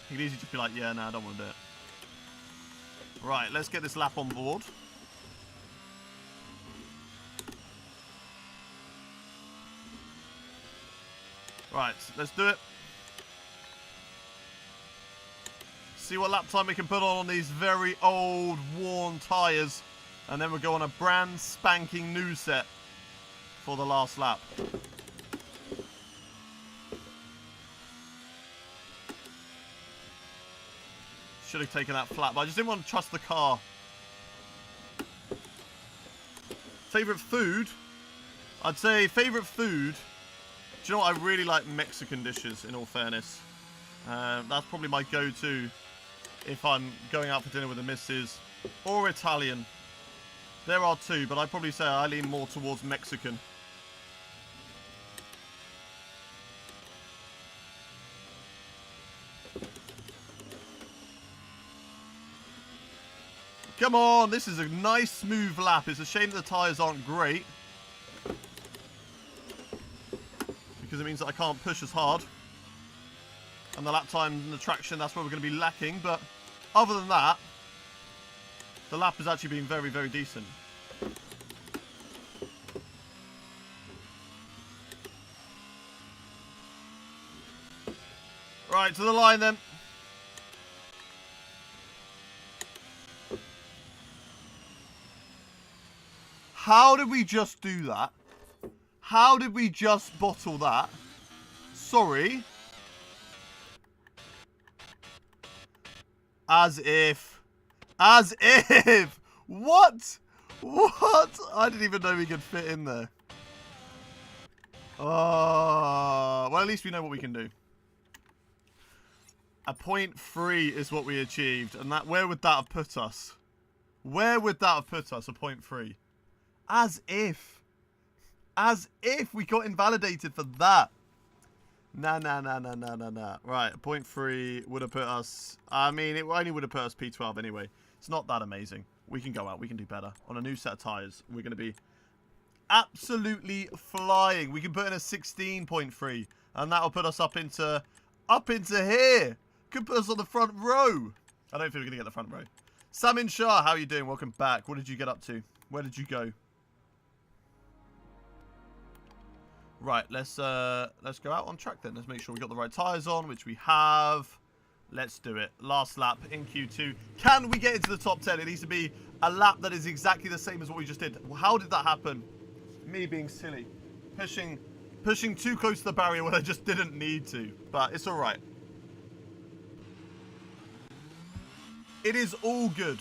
He could easily just be like, yeah, no, I don't want to do it. Right, let's get this lap on board. Right, let's do it. See what lap time we can put on these very old, worn tyres. And then we'll go on a brand spanking new set for the last lap. Should have taken that flat, but I just didn't want to trust the car. Favorite food? I'd say favorite food. Do you know what? I really like Mexican dishes, in all fairness. That's probably my go-to if I'm going out for dinner with the missus. Or Italian. There are two, but I'd probably say I lean more towards Mexican. Come on, this is a nice smooth lap. It's a shame that the tyres aren't great, because it means that I can't push as hard. And the lap time and the traction, that's where we're going to be lacking. But other than that, the lap has actually been very, very decent. Right, to the line then. How did we just do that? How did we just bottle that? Sorry. As if. As if. What? What? I didn't even know we could fit in there. Well, at least we know what we can do. A 0.3 is what we achieved. And that, where would that have put us? Where would that have put us, a 0.3? As if. As if we got invalidated for that. Nah. Right, 0.3 would have put us... I mean, it only would have put us P12 anyway. It's not that amazing. We can go out. We can do better. On a new set of tyres, we're going to be absolutely flying. We can put in a 16.3. And that'll put us up into here. Could put us on the front row. I don't think we're going to get the front row. Samin Shah, how are you doing? Welcome back. What did you get up to? Where did you go? Right, let's go out on track then. Let's make sure we got the right tyres on, which we have. Let's do it. Last lap in Q2. Can we get into the top 10? It needs to be a lap that is exactly the same as what we just did. How did that happen? Me being silly. Pushing too close to the barrier when I just didn't need to. But it's alright. It is all good.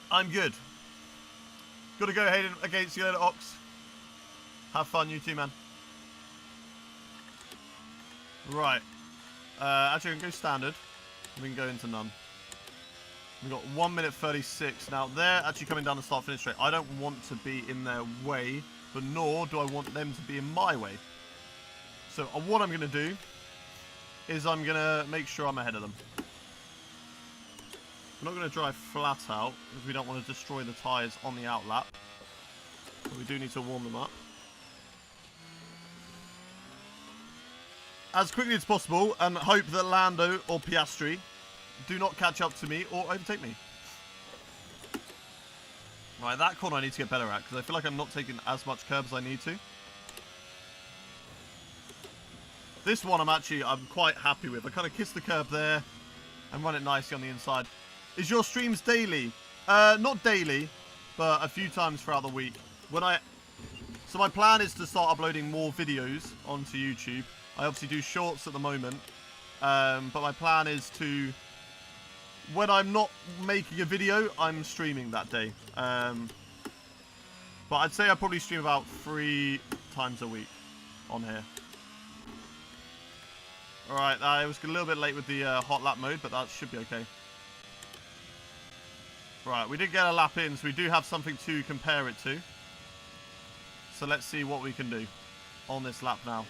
I'm good. Gotta go, Hayden, against you later, Ox. Have fun, you too, man. Right. Actually, we can go standard. We can go into none. We've got 1 minute 36. Now, they're actually coming down the start-finish straight. I don't want to be in their way, but nor do I want them to be in my way. So, what I'm going to do is I'm going to make sure I'm ahead of them. We're not going to drive flat out, because we don't want to destroy the tyres on the outlap. But we do need to warm them up. As quickly as possible, and hope that Lando or Piastri do not catch up to me or overtake me. Right, that corner I need to get better at, because I feel like I'm not taking as much curb as I need to. This one I'm quite happy with. I kind of kiss the curb there and run it nicely on the inside. Is your streams daily? Not daily, but a few times throughout the week. So my plan is to start uploading more videos onto YouTube. I obviously do shorts at the moment, but my plan is to, when I'm not making a video, I'm streaming that day. But I'd say I probably stream about 3 times a week on here. Alright, I was a little bit late with the hot lap mode, but that should be okay. Right, we did get a lap in, so we do have something to compare it to. So let's see what we can do on this lap now.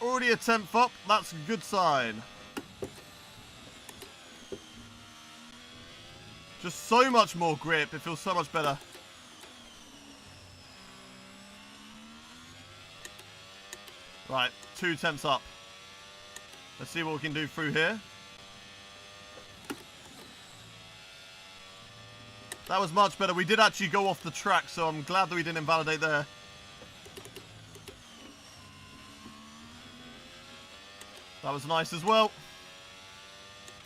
Already a 10th up, that's a good sign. Just so much more grip, it feels so much better. Right, 2 attempts up. Let's see what we can do through here. That was much better. We did actually go off the track, so I'm glad that we didn't invalidate there. That was nice as well.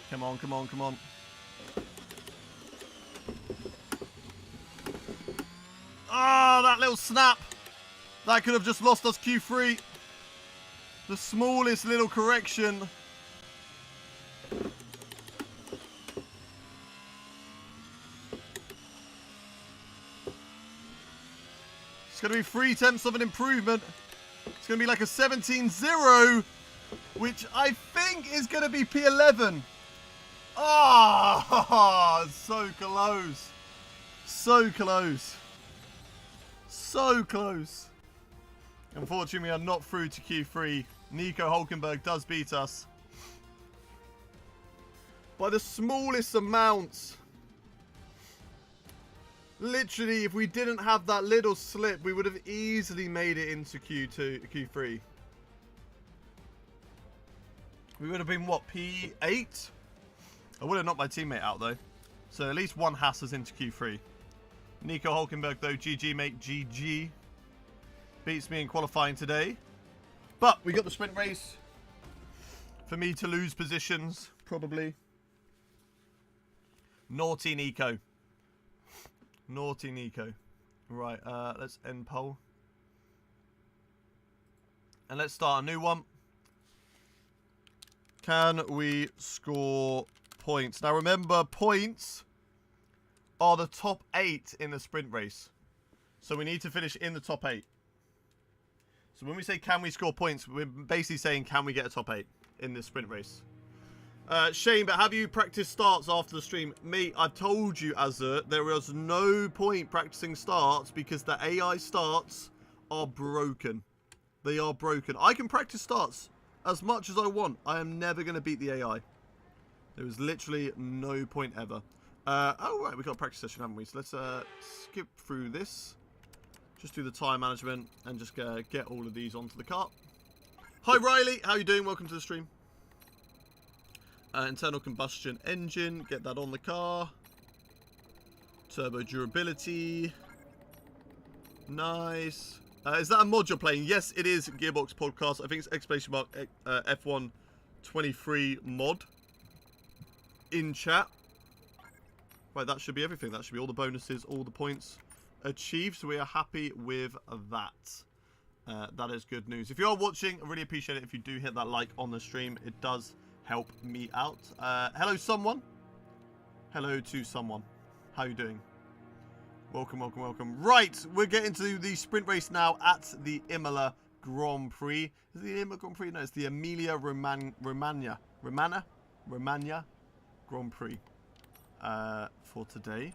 Come on, come on, come on. Ah, that little snap. That could have just lost us Q3. The smallest little correction. It's going to be 3/10 of an improvement. It's going to be like a 17-0, which I think is going to be P11. Ah, so close. So close. So close. Unfortunately, we are not through to Q3. Nico Hulkenberg does beat us by the smallest amounts. Literally, if we didn't have that little slip, we would have easily made it into Q3. We would have been, what, P8? I would have knocked my teammate out, though. So at least one Haas is into Q3. Nico Hulkenberg, though, GG, mate, GG. Beats me in qualifying today. But we got the sprint race. For me to lose positions, probably. Naughty Nico. Naughty Nico. Right, let's end poll. And let's start a new one. Can we score points? Now remember, points are the top 8 in the sprint race. So we need to finish in the top 8. So when we say can we score points, we're basically saying can we get a top 8 in this sprint race. Shane, but have you practiced starts after the stream? Mate, I've told you, Azur, there is no point practicing starts because the AI starts are broken. They are broken. I can practice starts as much as I want. I am never going to beat the AI. There is literally no point ever. Oh, right, we've got a practice session, haven't we? So let's skip through this. Just do the time management and just get all of these onto the cart. Hi, Riley. How you doing? Welcome to the stream. Internal combustion engine. Get that on the car. Turbo durability. Nice. Is that a mod you're playing? Yes, it is. Gearbox Podcast. I think it's exclamation mark F1 23 mod. In chat. Right, that should be everything. That should be all the bonuses, all the points achieved. So we are happy with that. That is good news. If you are watching, I really appreciate it if you do hit that like on the stream. It does help me out. Hello, someone. Hello to someone. How you doing? Welcome, welcome, welcome. Right, we're getting to the sprint race now at the Imola Grand Prix. Is it the Imola Grand Prix? No, it's the Emilia Romagna Grand Prix for today.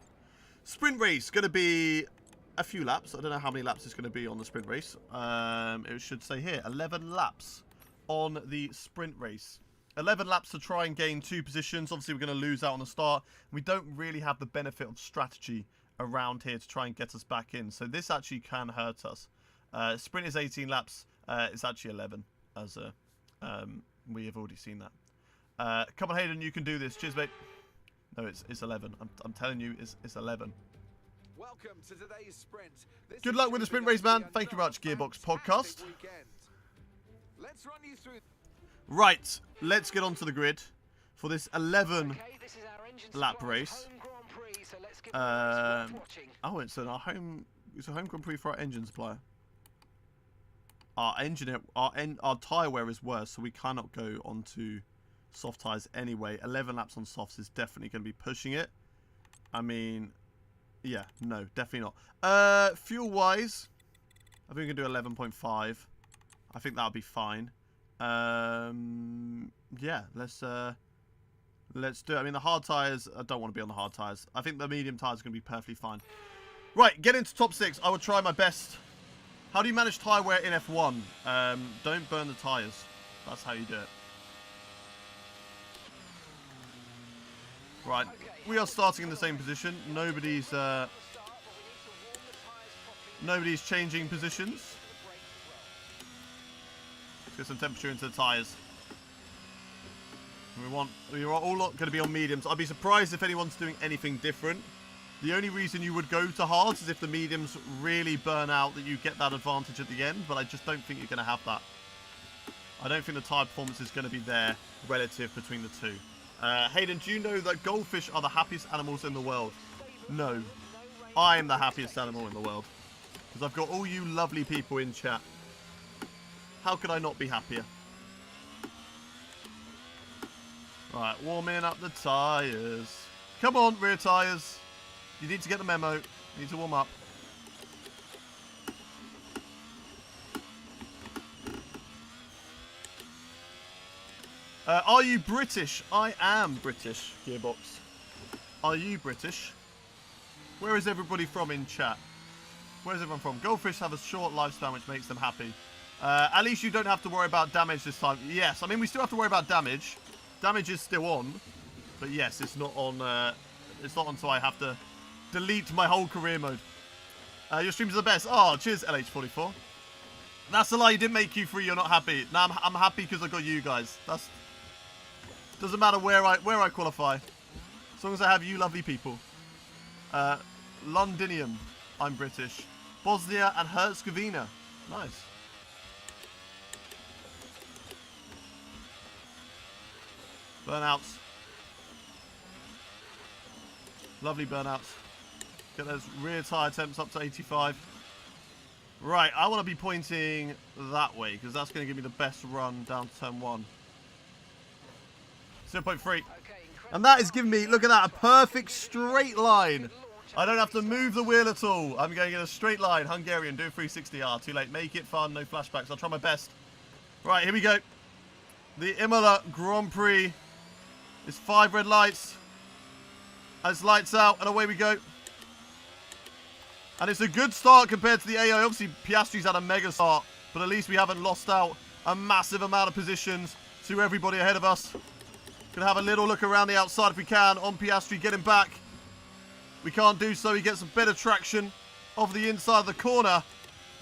Sprint race, going to be a few laps. I don't know how many laps it's going to be on the sprint race. It should say here, 11 laps on the sprint race. 11 laps to try and gain 2 positions. Obviously, we're going to lose out on the start. We don't really have the benefit of strategy around here to try and get us back in. So this actually can hurt us. Sprint is 18 laps. It's actually 11, as we have already seen that. Come on, Hayden, you can do this. Cheers, mate. No, it's 11. I'm telling you, it's 11. Welcome to today's sprint. Good luck with the sprint race, man. Thank you very much, Gearbox Podcast. Let's run you through. Right, let's get onto the grid for this 11 lap race. Oh, it's a home Grand Prix for our engine supplier. Our tyre wear is worse, so we cannot go onto soft tyres anyway. 11 laps on softs is definitely going to be pushing it. I mean, yeah, no, definitely not. Fuel-wise, I think we can do 11.5. I think that'll be fine. Yeah, let's do it. I mean, the hard tyres, I don't want to be on the hard tyres. I think the medium tyres are going to be perfectly fine. Right, get into top 6. I will try my best. How do you manage tyre wear in F1? Don't burn the tyres. That's how you do it. Right, we are starting in the same position. Nobody's changing positions. Let's get some temperature into the tyres. We are all going to be on mediums. I'd be surprised if anyone's doing anything different. The only reason you would go to hards is if the mediums really burn out, that you get that advantage at the end. But I just don't think you're going to have that. I don't think the tyre performance is going to be there relative between the two. Hayden, do you know that goldfish are the happiest animals in the world? No. I am the happiest animal in the world. Because I've got all you lovely people in chat. How could I not be happier? Right, warming up the tyres. Come on, rear tyres. You need to get the memo. You need to warm up. Are you British? I am British, Gearbox. Are you British? Where is everybody from in chat? Where is everyone from? Goldfish have a short lifespan, which makes them happy. At least you don't have to worry about damage this time. Yes, I mean, we still have to worry about damage. Damage is still on. But yes, it's not on so I have to delete my whole career mode. Your streams are the best. Oh, cheers, LH44. That's a lie. You didn't make Q3. You're not happy. No, I'm happy because I got you guys. Doesn't matter where I qualify, as long as I have you lovely people. Londinium. I'm British. Bosnia and Herzegovina. Nice. Burnouts. Lovely burnouts. Get those rear tyre temps up to 85. Right, I want to be pointing that way because that's going to give me the best run down to turn 1. 0.3. And that is giving me, look at that, a perfect straight line. I don't have to move the wheel at all. I'm going in a straight line. Hungarian, do a 360R. Too late. Make it fun. No flashbacks. I'll try my best. Right, here we go. The Imola Grand Prix is 5 red lights. As lights out, and away we go. And it's a good start compared to the AI. Obviously, Piastri's had a mega start, but at least we haven't lost out a massive amount of positions to everybody ahead of us. Gonna have a little look around the outside if we can on Piastri, get him back. We can't do so. He gets a better traction of the inside of the corner,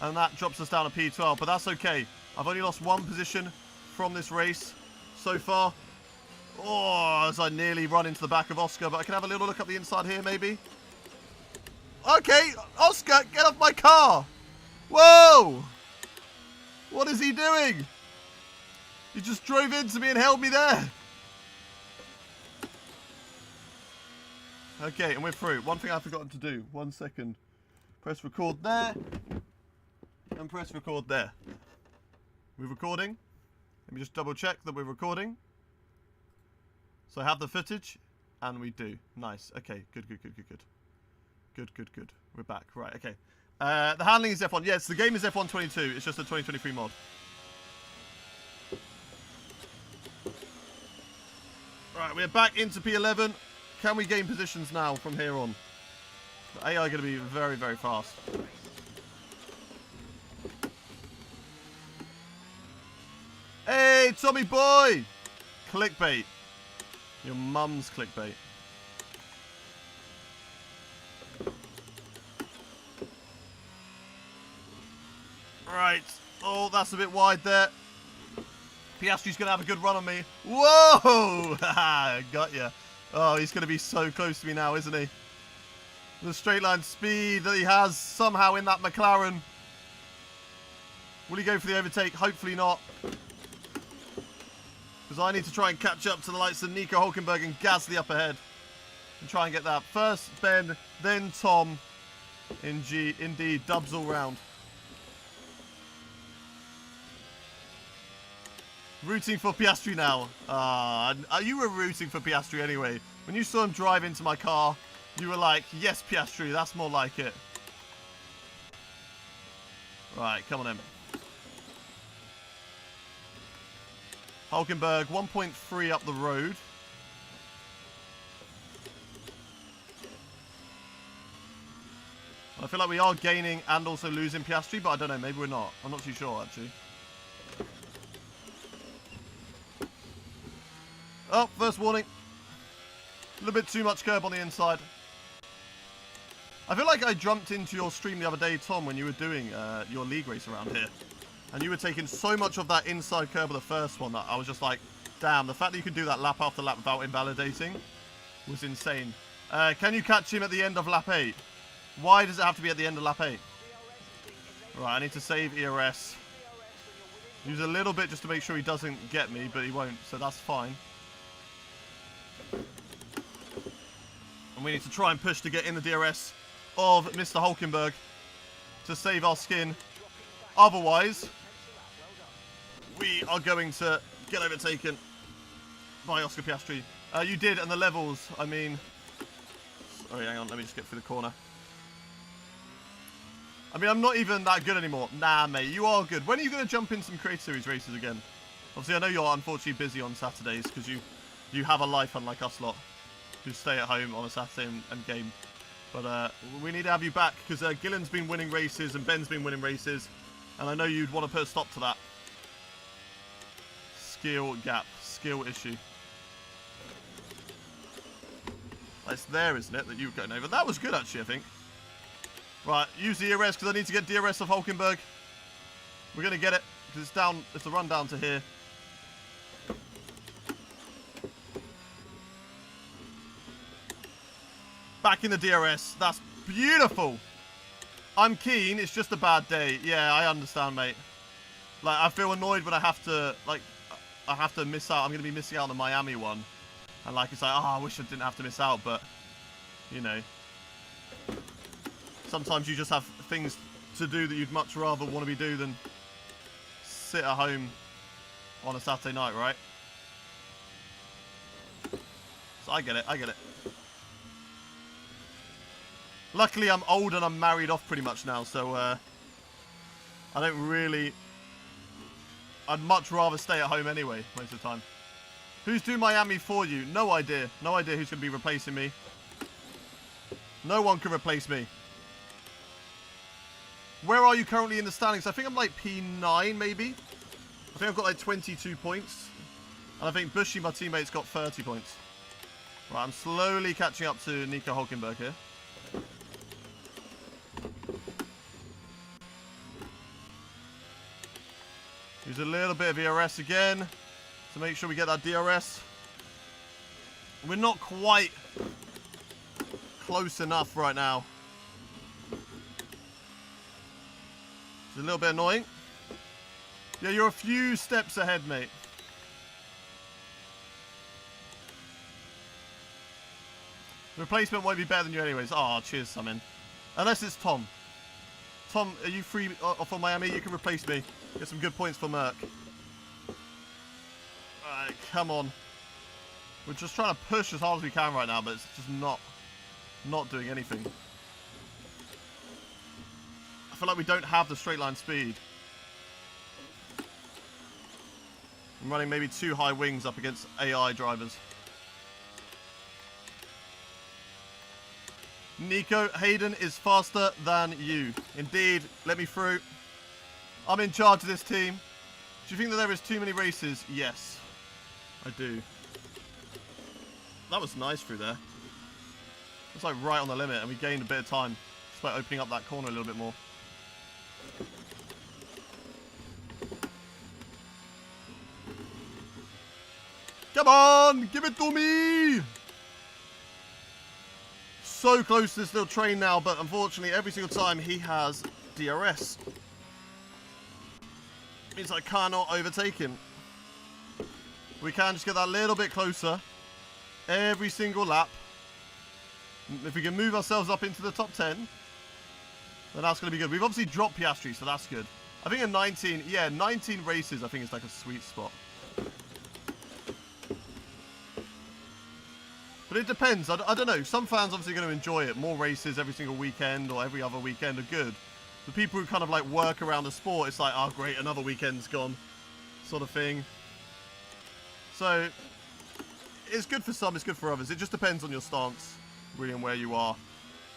and that drops us down to P12, but that's okay. I've only lost 1 position from this race so far. Oh, as I nearly run into the back of Oscar, but I can have a little look up the inside here, maybe. Okay, Oscar, get off my car. Whoa! What is he doing? He just drove into me and held me there. Okay, and we're through. One thing I've forgotten to do. 1 second. Press record there. And press record there. We're recording. Let me just double check that we're recording. So I have the footage. And we do. Nice. Okay, good. Good. We're back. Right, okay. The handling is F1. Yes, the game is F1 22. It's just a 2023 mod. Right, we're back into P11. Can we gain positions now from here on? The AI going to be very, very fast. Hey, Tommy boy! Clickbait. Your mum's clickbait. Right. Oh, that's a bit wide there. Piastri's going to have a good run on me. Whoa! Got ya. Oh, he's going to be so close to me now, isn't he? The straight line speed that he has somehow in that McLaren. Will he go for the overtake? Hopefully not. Because I need to try and catch up to the likes of Nico Hulkenberg and Gasly up ahead. And try and get that. First Ben, then Tom. Indeed, dubs all round. Rooting for Piastri now. You were rooting for Piastri anyway. When you saw him drive into my car, you were like, yes, Piastri, that's more like it. Right, come on in. Hulkenberg, 1.3 up the road. I feel like we are gaining and also losing Piastri, but I don't know, maybe we're not. I'm not too sure, actually. Oh, first warning. A little bit too much curb on the inside. I feel like I jumped into your stream the other day, Tom, when you were doing your league race around here. And you were taking so much of that inside curb of the first one that I was just like, damn, the fact that you can do that lap after lap without invalidating was insane. Can you catch him at the end of lap 8? Why does it have to be at the end of lap 8? Right, I need to save ERS. Use a little bit just to make sure he doesn't get me, but he won't, so that's fine. And we need to try and push to get in the DRS of Mr. Hulkenberg to save our skin. Otherwise, we are going to get overtaken by Oscar Piastri. You did, and the levels, I mean... Sorry, hang on, let me just get through the corner. I mean, I'm not even that good anymore. Nah, mate, you are good. When are you going to jump in some Creator Series races again? Obviously, I know you're unfortunately busy on Saturdays because you have a life unlike us lot who stay at home on a Saturday and game. But we need to have you back because Gillen's been winning races and Ben's been winning races. And I know you'd want to put a stop to that. Skill gap. Skill issue. It's there, isn't it, that you were going over. That was good, actually, I think. Right, use the DRS because I need to get DRS of Hulkenberg. We're going to get it because it's down. It's a run down to here. Back in the DRS. That's beautiful. I'm keen. It's just a bad day. Yeah, I understand, mate. Like, I feel annoyed when I have to, like, I have to miss out. I'm going to be missing out on the Miami one. And, like, it's like, oh, I wish I didn't have to miss out. But, you know, sometimes you just have things to do that you'd much rather want to be doing than sit at home on a Saturday night, right? So I get it. I get it. Luckily, I'm old and I'm married off pretty much now, so I don't really... I'd much rather stay at home anyway, most of the time. Who's doing Miami for you? No idea. No idea who's going to be replacing me. No one can replace me. Where are you currently in the standings? I think I'm like P9, maybe. I think I've got like 22 points. And I think Bushy, my teammate's got 30 points. Right, I'm slowly catching up to Nico Hulkenberg here. Use a little bit of ERS again to make sure we get that DRS. We're not quite close enough right now. It's a little bit annoying. Yeah, you're a few steps ahead, mate. The replacement won't be better than you anyways. Oh, cheers, Summon. Unless it's Tom. Tom, are you free for Miami? You can replace me. Get some good points for Merck. Alright, come on. We're just trying to push as hard as we can right now, but it's just not doing anything. I feel like we don't have the straight line speed. I'm running maybe too high wings up against AI drivers. Nico, Hayden is faster than you. Indeed, let me through. I'm in charge of this team. Do you think that there is too many races? Yes, I do. That was nice through there. It's like right on the limit and we gained a bit of time. Just by opening up that corner a little bit more. Come on, give it to me! So close to this little train now, but unfortunately every single time he has DRS. Means I cannot overtake him. We can just get that little bit closer every single lap. If we can move ourselves up into the top 10, then that's going to be good. We've obviously dropped Piastri, so that's good. I think in 19, yeah, 19 races I think it's like a sweet spot. But it depends. I don't know. Some fans obviously are going to enjoy it. More races every single weekend or every other weekend are good. The people who kind of like work around the sport, it's like, oh great, another weekend's gone, sort of thing. So it's good for some, it's good for others. It just depends on your stance, really, and where you are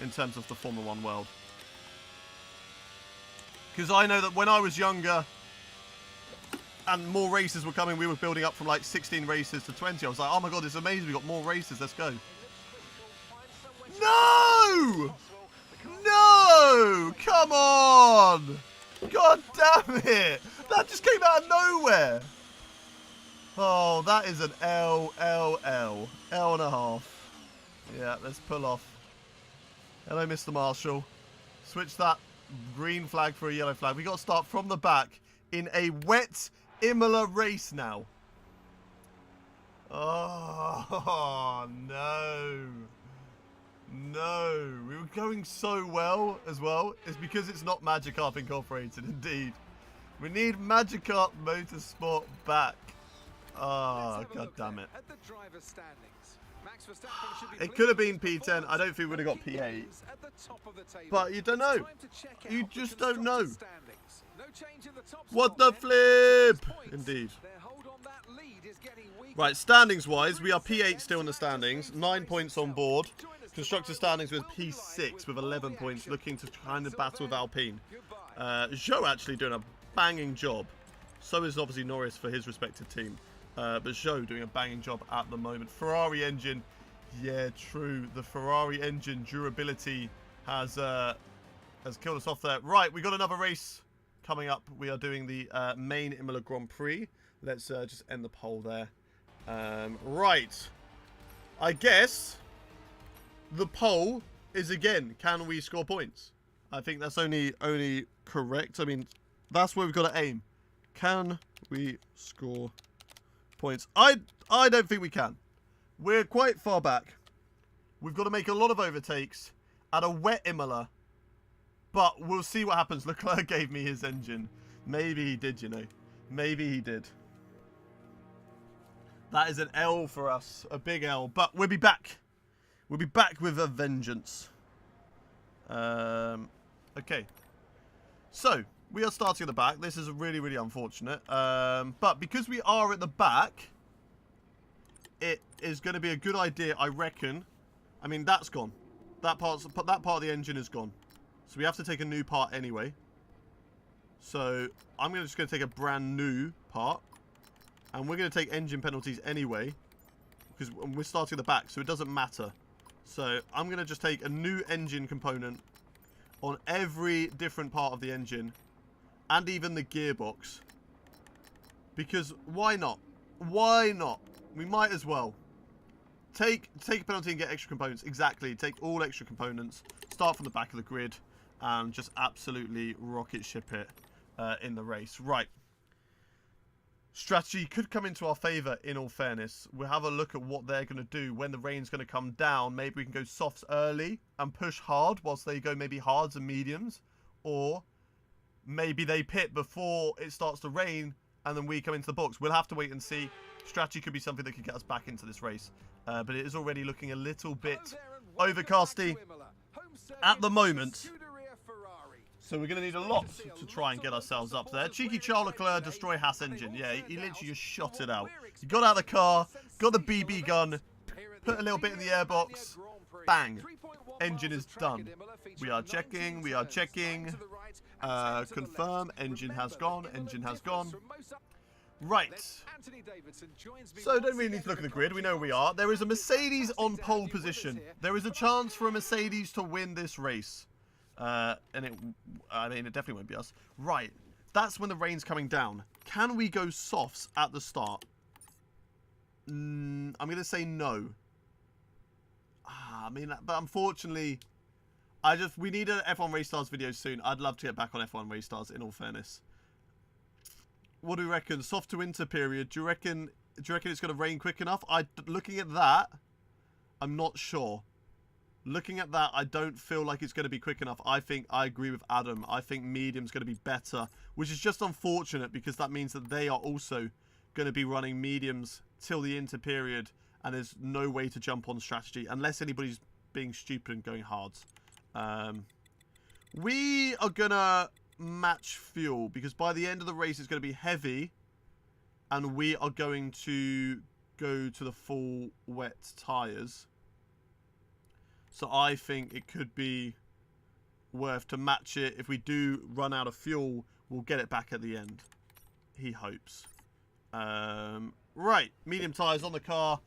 in terms of the Formula 1 world. Because I know that when I was younger and more races were coming, we were building up from like 16 races to 20. I was like, oh my god, it's amazing, we got more races, let's go. No! No! Come on! God damn it! That just came out of nowhere! Oh, that is an L. L and a half. Yeah, let's pull off. Hello, Mr. Marshall. Switch that green flag for a yellow flag. We got to start from the back in a wet Imola race now. Oh, no. No. We were going so well as well. It's because it's not Magikarp Incorporated, indeed. We need Magikarp Motorsport back. Oh, god damn it. It could have been P10. I don't think we would have got P8. But you don't know. You just don't know. What the flip? Indeed. Right, standings-wise, we are P8 still in the standings. 9 points on board. Constructor standings with P6 with 11 points, looking to kind of battle with Alpine. Joe actually doing a banging job. So is obviously Norris for his respective team. But Joe doing a banging job at the moment. Ferrari engine. Yeah, true. The Ferrari engine durability has killed us off there. Right, we got another race coming up. We are doing the main Imola Grand Prix. Let's just end the poll there. Right. I guess the poll is again, can we score points? I think that's only correct. I mean, that's where we've got to aim. Can we score points? I don't think we can. We're quite far back. We've got to make a lot of overtakes at a wet Imola. But we'll see what happens. Leclerc gave me his engine. Maybe he did, you know. Maybe he did. That is an L for us. A big L. But we'll be back. We'll be back with a vengeance. Okay. So, we are starting at the back. This is really, really unfortunate. But because we are at the back, it is going to be a good idea, I reckon. I mean, that's gone. That part of the engine is gone. So we have to take a new part anyway. So I'm just going to take a brand new part. And we're going to take engine penalties anyway. Because we're starting at the back, so it doesn't matter. So I'm going to just take a new engine component on every different part of the engine. And even the gearbox. Because why not? Why not? We might as well. Take a penalty and get extra components. Exactly. Take all extra components. Start from the back of the grid. And just absolutely rocket ship it in the race. Right. Strategy could come into our favour, in all fairness. We'll have a look at what they're going to do when the rain's going to come down. Maybe we can go softs early and push hard whilst they go maybe hards and mediums. Or maybe they pit before it starts to rain and then we come into the box. We'll have to wait and see. Strategy could be something that could get us back into this race. But it is already looking a little bit overcasty at the moment. So we're going to need a lot to try and get ourselves up there. Cheeky Charles Leclerc, destroy Haas engine. Yeah, he literally just shot it out. He got out of the car, got the BB gun, put a little bit in the airbox. Bang. Engine is done. We are checking, we are checking. Confirm, engine has gone, engine has gone. Right. So don't really need to look at the grid. We know where we are. There is a Mercedes on pole position. There is a chance for a Mercedes to win this race. I mean, it definitely won't be us. Right. That's when the rain's coming down. Can we go softs at the start? I'm going to say no. I mean, but unfortunately, we need an F1 Race Stars video soon. I'd love to get back on F1 Race Stars, in all fairness. What do we reckon? Soft to winter period. Do you reckon it's going to rain quick enough? Looking at that, I'm not sure. Looking at that, I don't feel like it's going to be quick enough. I agree with Adam. I think medium's going to be better, which is just unfortunate because that means that they are also going to be running mediums till the inter period, and there's no way to jump on strategy unless anybody's being stupid and going hards. We are going to match fuel because by the end of the race it's going to be heavy, and we are going to go to the full wet tyres. So I think it could be worth to match it. If we do run out of fuel, we'll get it back at the end. He hopes. Right, medium tyres on the car.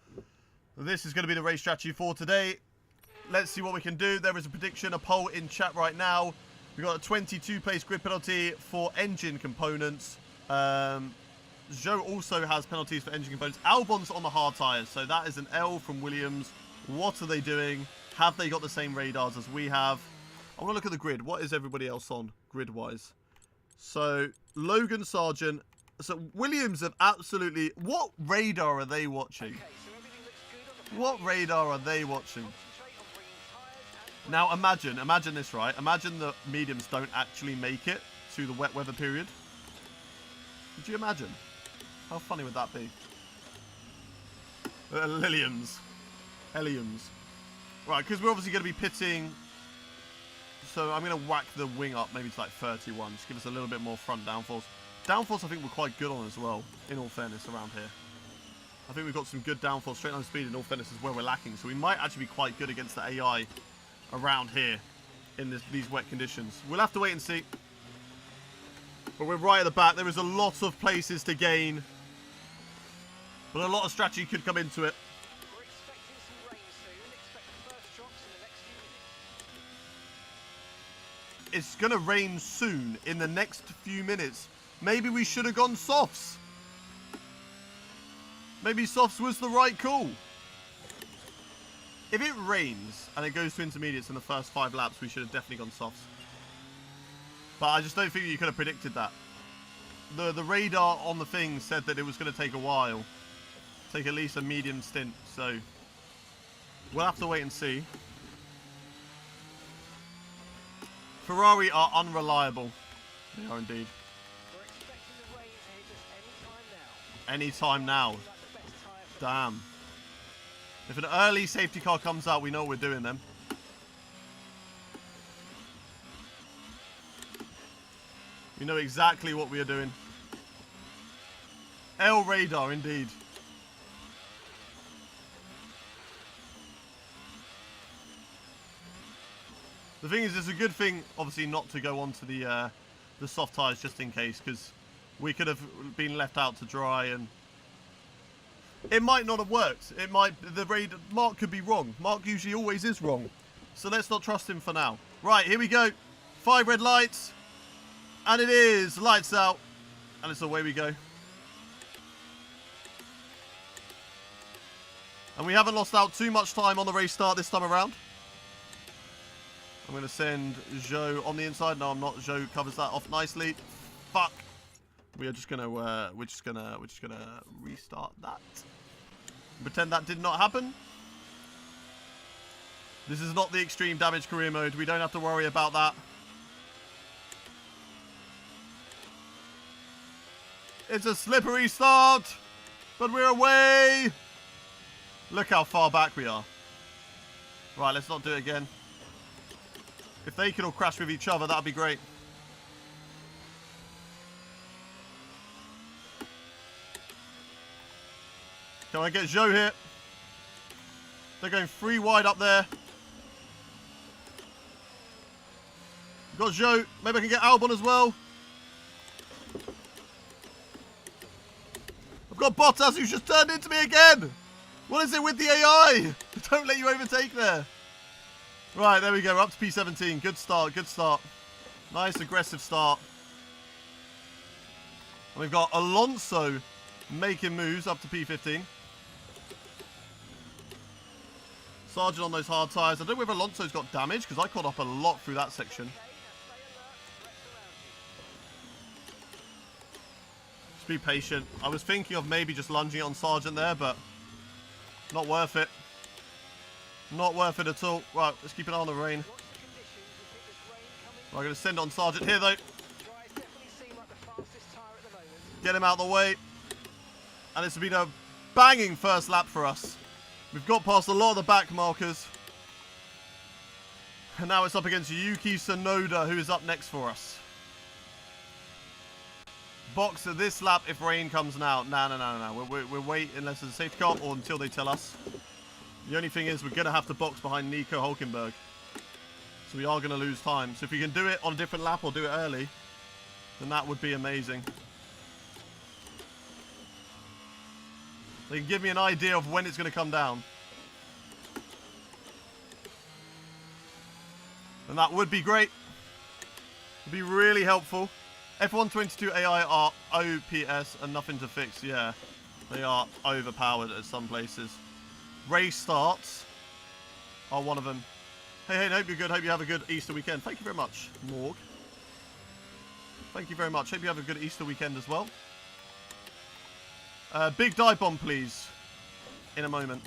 This is going to be the race strategy for today. Let's see what we can do. There is a prediction, a poll in chat right now. We've got a 22-place grid penalty for engine components. Joe also has penalties for engine components. Albon's on the hard tyres, so that is an L from Williams. What are they doing? Have they got the same radars as we have? I want to look at the grid. What is everybody else on, grid-wise? So, Logan Sargent. So, Williams have absolutely... What radar are they watching? What radar are they watching? Now, imagine this, right? Imagine the mediums don't actually make it to the wet weather period. Could you imagine? How funny would that be? Lilliams. Helliums. Right, because we're obviously going to be pitting... So I'm going to whack the wing up maybe to like 31. Just give us a little bit more front downforce. Downforce I think we're quite good on as well, in all fairness, around here. I think we've got some good downforce. Straight line speed in all fairness is where we're lacking. So we might actually be quite good against the AI around here in these wet conditions. We'll have to wait and see. But we're right at the back. There is a lot of places to gain. But a lot of strategy could come into it. We're expecting some rain soon. Expect the first drops in the next few minutes. It's going to rain soon in the next few minutes. Maybe we should have gone softs. Maybe softs was the right call. If it rains and it goes to intermediates in the first 5 laps, we should have definitely gone softs. But I just don't think you could have predicted that. The radar on the thing said that it was going to take a while. Take at least a medium stint. So we'll have to wait and see. Ferrari are unreliable. They are indeed. We're expecting the rain to hit us Any time now. Damn. If an early safety car comes out, we know what we're doing then. We know exactly what we are doing. L radar, indeed. The thing is, it's a good thing, obviously, not to go onto the soft tyres just in case, because we could have been left out to dry and it might not have worked. It might, Mark could be wrong. Mark usually always is wrong. So let's not trust him for now. Right, here we go. 5 red lights. And it is lights out. And it's away we go. And we haven't lost out too much time on the race start this time around. I'm going to send Joe on the inside. No, I'm not. Joe covers that off nicely. Fuck. We are just going to, we're just going to restart that. Pretend that did not happen. This is not the extreme damage career mode. We don't have to worry about that. It's a slippery start, but we're away. Look how far back we are. Right, let's not do it again. If they could all crash with each other, that'd be great. Can I get Joe here? They're going 3 wide up there. Got Joe. Maybe I can get Albon as well. I've got Bottas who's just turned into me again. What is it with the AI? Don't let you overtake there. Right, there we go. We're up to P17. Good start. Good start. Nice aggressive start. And we've got Alonso making moves up to P15. Sargent on those hard tyres. I don't know whether Alonso's got damage because I caught up a lot through that section. Just be patient. I was thinking of maybe just lunging on Sargent there, but not worth it. Not worth it at all. Right, let's keep an eye on the rain. Right, I'm going to send on Sargent here, though. Get him out of the way. And it's been a banging first lap for us. We've got past a lot of the back markers. And now it's up against Yuki Tsunoda, who is up next for us. Box at this lap if rain comes now. No. We're waiting unless there's a safety car or until they tell us. The only thing is we're going to have to box behind Nico Hulkenberg. So we are going to lose time. So if we can do it on a different lap or do it early, then that would be amazing. They can give me an idea of when it's going to come down. And that would be great. It would be really helpful. F122 AI are OPS and nothing to fix. Yeah, they are overpowered at some places. Race starts are one of them. Hey, hope you're good. Hope you have a good Easter weekend. Thank you very much, Morg. Thank you very much. Hope you have a good Easter weekend as well. Big dive bomb, please. In a moment.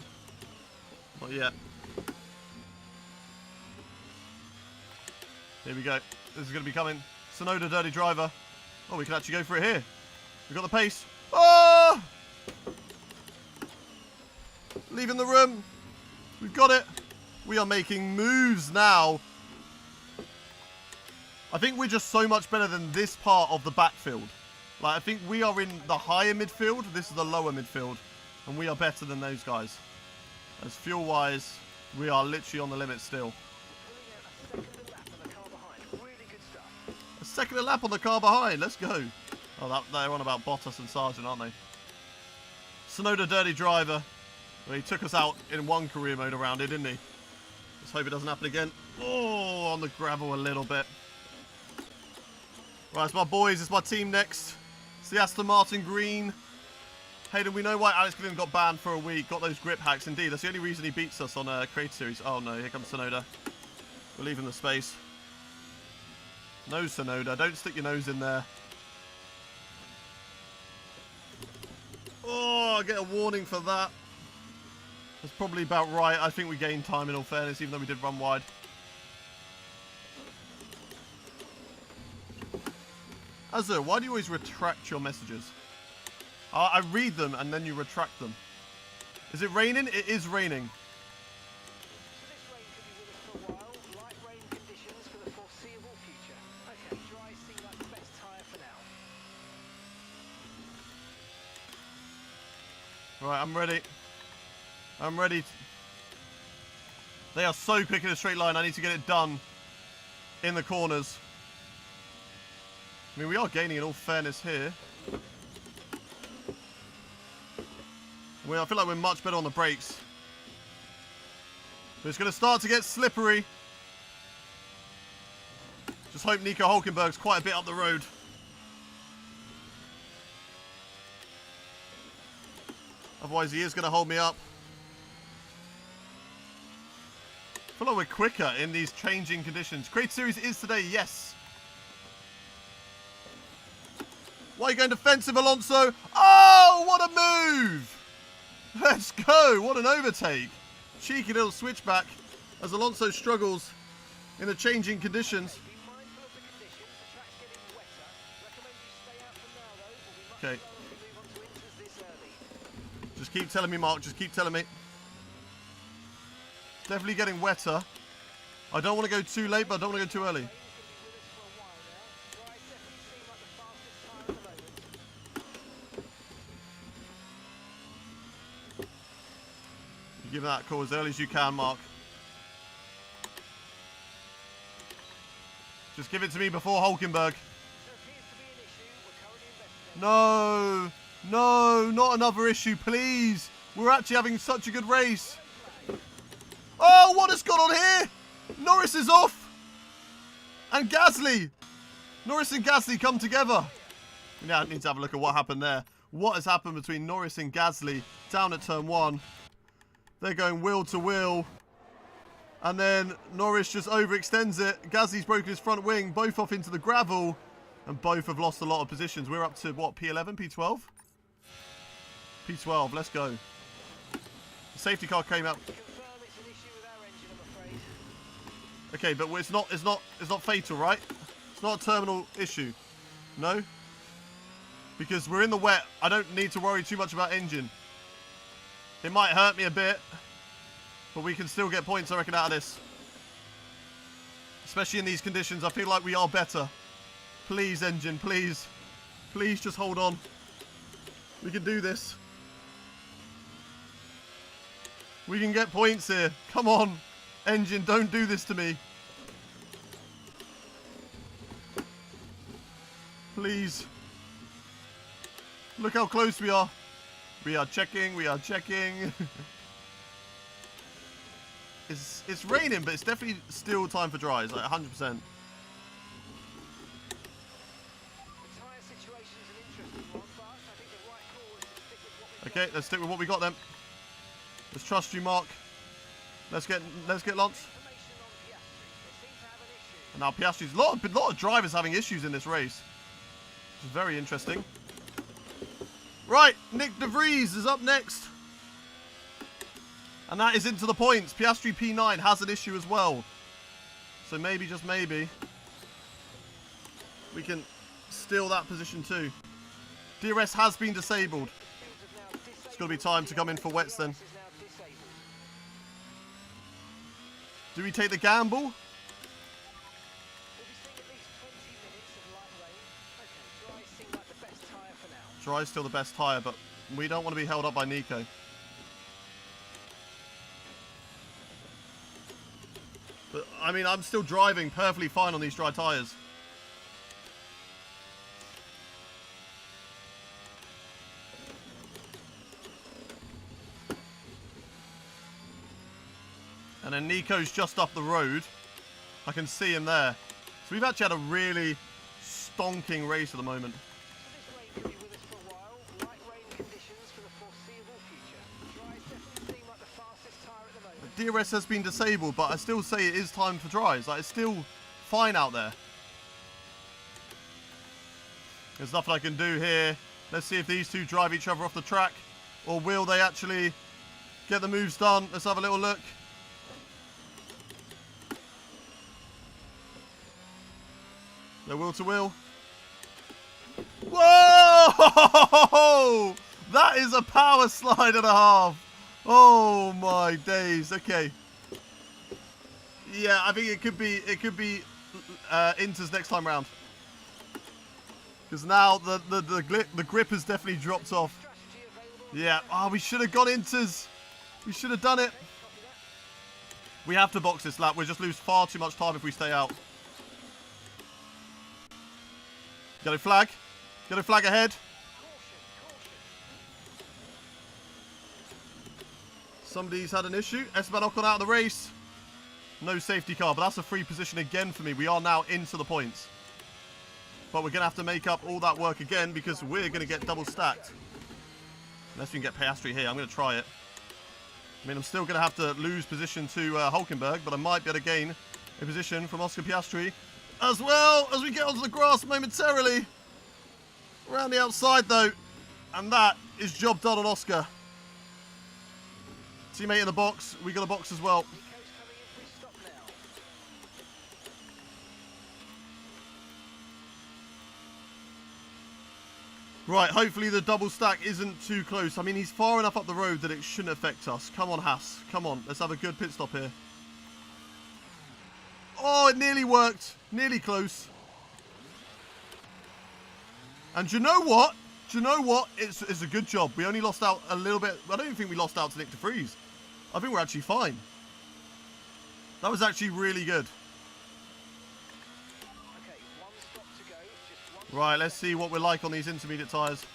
Not yet. Here we go. This is going to be coming. Sonoda, dirty driver. Oh, we can actually go for it here. We've got the pace. Oh! Leaving the room. We've got it. We are making moves now. I think we're just so much better than this part of the backfield. Like, I think we are in the higher midfield. This is the lower midfield. And we are better than those guys. As fuel-wise, we are literally on the limit still. A second a lap on the car behind. Let's go. Oh, they're on about Bottas and Sargent, aren't they? Sonoda, dirty driver. Well, he took us out in one career mode around it, didn't he? Let's hope it doesn't happen again. Oh, on the gravel a little bit. Right, it's my boys. It's my team next. It's the Aston Martin Green. Hayden, we know why Alex Glynn got banned for a week. Got those grip hacks. Indeed, that's the only reason he beats us on Creator Series. Oh, no. Here comes Sonoda. We'll leave him the space. No, Sonoda. Don't stick your nose in there. Oh, I get a warning for that. That's probably about right. I think we gained time in all fairness, even though we did run wide. Azur, why do you always retract your messages? I read them and then you retract them. Is it raining? It is raining. So this rain could be with us for a while. Light rain conditions for the foreseeable future. Okay, dry seem like the best tyre for now. Right, I'm ready. I'm ready. They are so quick in a straight line. I need to get it done in the corners. I mean, we are gaining in all fairness here. I feel like we're much better on the brakes. But it's going to start to get slippery. Just hope Nico Hulkenberg's quite a bit up the road. Otherwise, he is going to hold me up. I feel like we're quicker in these changing conditions. Creator Series is today, yes. Why are you going defensive, Alonso? Oh, what a move! Let's go! What an overtake. Cheeky little switchback as Alonso struggles in the changing conditions. Okay. Just keep telling me, Mark. Just keep telling me. Definitely getting wetter. I don't want to go too late, but I don't want to go too early. Give that a call as early as you can, Mark. Just give it to me before Hulkenberg. No, no, not another issue, please. We're actually having such a good race. Oh, what has gone on here? Norris is off. And Gasly. Norris and Gasly come together. We now need to have a look at what happened there. What has happened between Norris and Gasly down at turn 1? They're going wheel to wheel. And then Norris just overextends it. Gasly's broken his front wing. Both off into the gravel. And both have lost a lot of positions. We're up to, what, P11, P12? P12, let's go. The safety car came out. Okay, but it's not fatal, right? It's not a terminal issue. No? Because we're in the wet. I don't need to worry too much about engine. It might hurt me a bit, but we can still get points, I reckon, out of this. Especially in these conditions, I feel like we are better. Please, engine, please. Please just hold on. We can do this. We can get points here. Come on, engine, don't do this to me. Please. Look how close we are. We are checking, we are checking. It's raining, but it's definitely still time for dries, like 100%. Okay, let's stick with what we got then. Let's trust you, Mark. Let's get Lance. And now Piastri's a lot of drivers having issues in this race. Which is very interesting. Right, Nick De Vries is up next. And that is into the points. Piastri P9 has an issue as well. So maybe, just maybe, we can steal that position too. DRS has been disabled. It's going to be time to come in for wets then. Do we take the gamble? Dry is still the best tyre, but we don't want to be held up by Nico. But, I mean, I'm still driving perfectly fine on these dry tyres. And then Nico's just up the road. I can see him there. So we've actually had a really stonking race at the moment. The DRS has been disabled, but I still say it is time for dries. Like, it's still fine out there. There's nothing I can do here. Let's see if these two drive each other off the track. Or will they actually get the moves done? Let's have a little look. No will to will. Whoa! That is a power slide and a half. Oh my days. Okay. Yeah, I think it could be Inter's next time round. Because now the grip has definitely dropped off. Yeah. Oh, we should have gone Inter's. We should have done it. We have to box this lap. We'll just lose far too much time if we stay out. Yellow flag. Yellow flag ahead. Somebody's had an issue. Esteban Ocon out of the race. No safety car, but that's a free position again for me. We are now into the points. But we're going to have to make up all that work again because we're going to get double stacked. Unless we can get Piastri here. I'm going to try it. I mean, I'm still going to have to lose position to Hulkenberg, but I might be able to gain a position from Oscar Piastri. As well as we get onto the grass momentarily. Around the outside though. And that is job done on Oscar. Teammate in the box. We got a box as well. Right, hopefully the double stack isn't too close. I mean, he's far enough up the road that it shouldn't affect us. Come on, Haas. Come on. Let's have a good pit stop here. Oh, it nearly worked. Nearly close. And do you know what? Do you know what? It's a good job. We only lost out a little bit. I don't even think we lost out to Nick De Vries. I think we're actually fine. That was actually really good. Okay, one stop to go. Just one. Right, let's see what we're like on these intermediate tyres.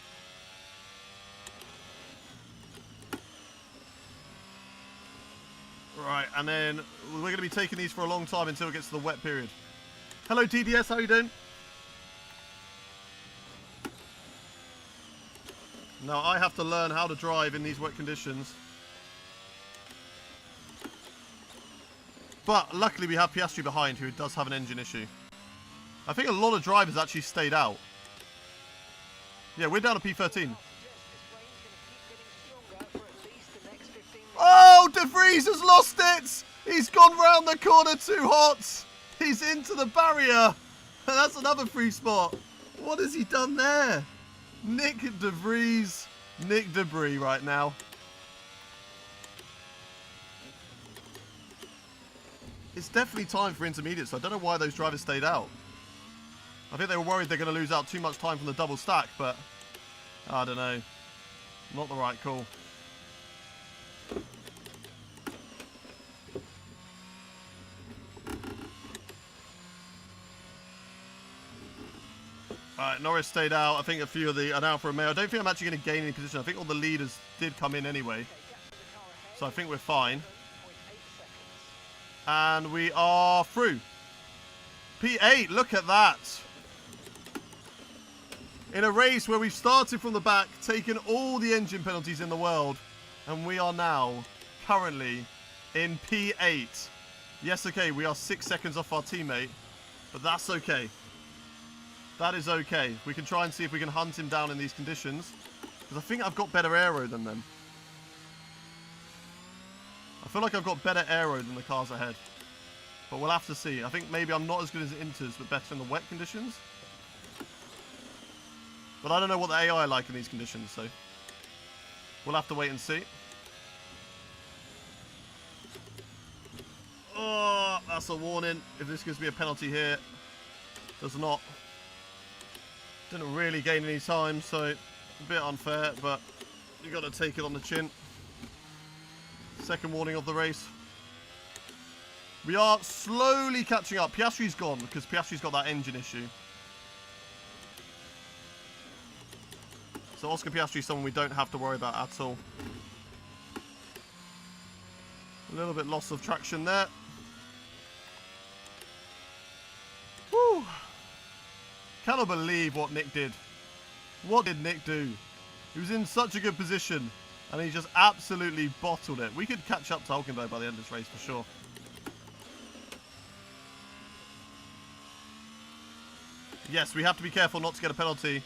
Right, and then we're going to be taking these for a long time until it gets to the wet period. Hello, TDS, how are you doing? Now, I have to learn how to drive in these wet conditions. But luckily we have Piastri behind, who does have an engine issue. I think a lot of drivers actually stayed out. Yeah, we're down to P13. Oh, De Vries has lost it! He's gone round the corner too hot! He's into the barrier! And that's another free spot. What has he done there? Nick De Vries, Nick Debris right now. It's definitely time for intermediates. I don't know why those drivers stayed out. I think they were worried they're going to lose out too much time from the double stack, but I don't know. Not the right call. Alright, Norris stayed out. I think a few of the an Alfa Romeo. I don't think I'm actually going to gain any position. I think all the leaders did come in anyway. So I think we're fine. And we are through. P8, look at that. In a race where we've started from the back, taken all the engine penalties in the world, and we are now currently in P8. Yes, okay, we are 6 seconds off our teammate, but that's okay. That is okay. We can try and see if we can hunt him down in these conditions. Because I think I've got better aero than them. I feel like I've got better aero than the cars ahead. But we'll have to see. I think maybe I'm not as good as Inters, but better in the wet conditions. But I don't know what the AI are like in these conditions, so we'll have to wait and see. Oh, that's a warning. If this gives me a penalty here, does not. Didn't really gain any time, so a bit unfair, but you got to take it on the chin. Second warning of the race. We are slowly catching up. Piastri's gone because Piastri's got that engine issue. So Oscar Piastri is someone we don't have to worry about at all. A little bit loss of traction there. Whew. Cannot believe what Nick did. What did Nick do? He was in such a good position and he just absolutely bottled it. We could catch up to Hulkenberg by the end of this race for sure. Yes, we have to be careful not to get a penalty.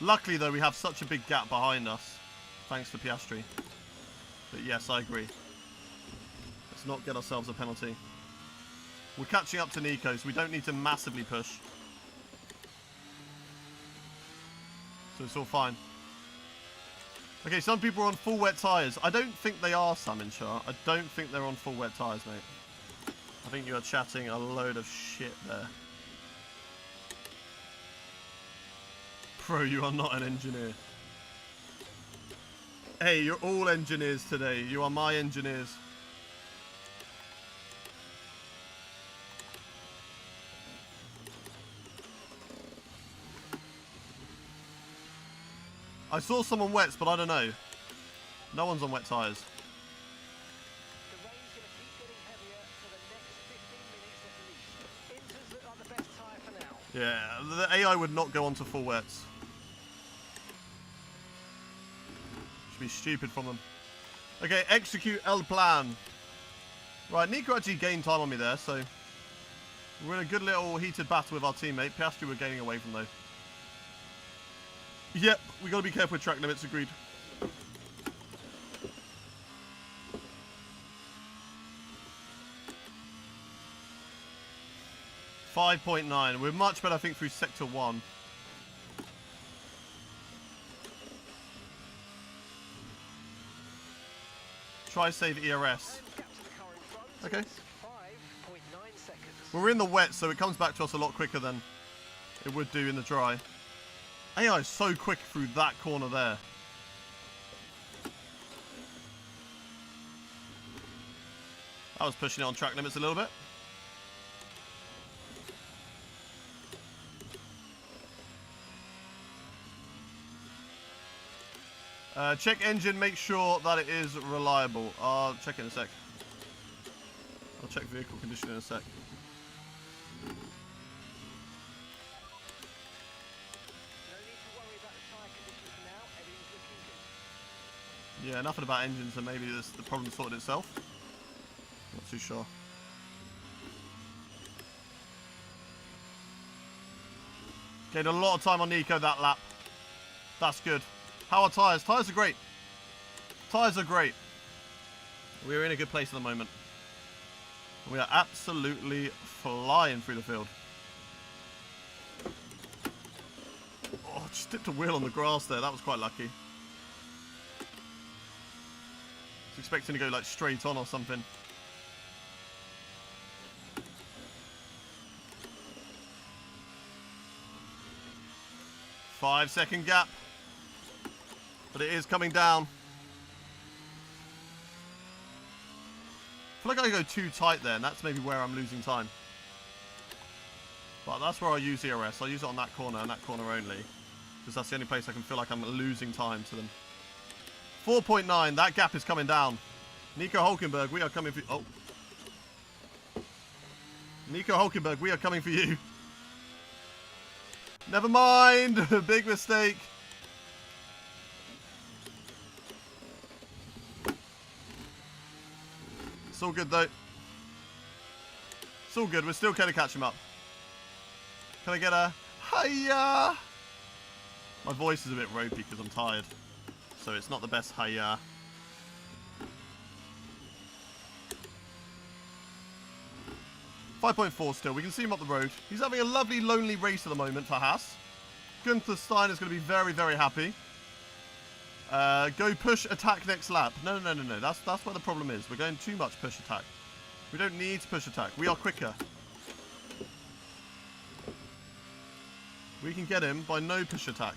Luckily, though, we have such a big gap behind us. Thanks to Piastri. But yes, I agree. Let's not get ourselves a penalty. We're catching up to Nico, so we don't need to massively push. So it's all fine. Okay, some people are on full wet tyres. I don't think they are, Salmon Char. I don't think they're on full wet tyres, mate. I think you are chatting a load of shit there. Bro, you are not an engineer. Hey, you're all engineers today. You are my engineers. I saw someone wets, but I don't know. No one's on wet tyres. The rain's going to keep getting heavier for the next 15 minutes at least. Inters look like the best tyre for now. Yeah, the AI would not go onto full wets. Should be stupid from them. Okay, execute el plan. Right, Nico actually gained time on me there, so we're in a good little heated battle with our teammate. Piastri we're gaining away from though. Yep, we got to be careful with track limits, agreed. .9. We're much better, I think, through sector 1. Try save ERS. Okay. 5.9 seconds. We're in the wet, so it comes back to us a lot quicker than it would do in the dry. AI is so quick through that corner there. I was pushing it on track limits a little bit. Check engine, make sure that it is reliable. I'll check in a sec. I'll check vehicle condition in a sec. Yeah, nothing about engines, so maybe the problem sorted itself. Not too sure. Gained a lot of time on Nico that lap. That's good. How are tyres? Tyres are great. Tyres are great. We're in a good place at the moment. We are absolutely flying through the field. Oh, just dipped a wheel on the grass there. That was quite lucky. I was expecting to go like straight on or something. Five-second gap. But it is coming down. I feel like I go too tight there, and that's maybe where I'm losing time. But that's where I use ERS. I use it on that corner and that corner only. Because that's the only place I can feel like I'm losing time to them. 4.9, that gap is coming down. Nico Hulkenberg, we are coming for you. Oh. Nico Hulkenberg, we are coming for you. Never mind. Big mistake. It's all good, though. It's all good. We're still going to catch him up. Can I get a Hiya! My voice is a bit ropey because I'm tired. So it's not the best hiya. .4 still. We can see him up the road. He's having a lovely, lonely race at the moment for Haas. Gunther Steiner is going to be very, very happy. Go push attack next lap. No. That's where the problem is. We're going too much push attack. We don't need to push attack. We are quicker. We can get him by no push attack.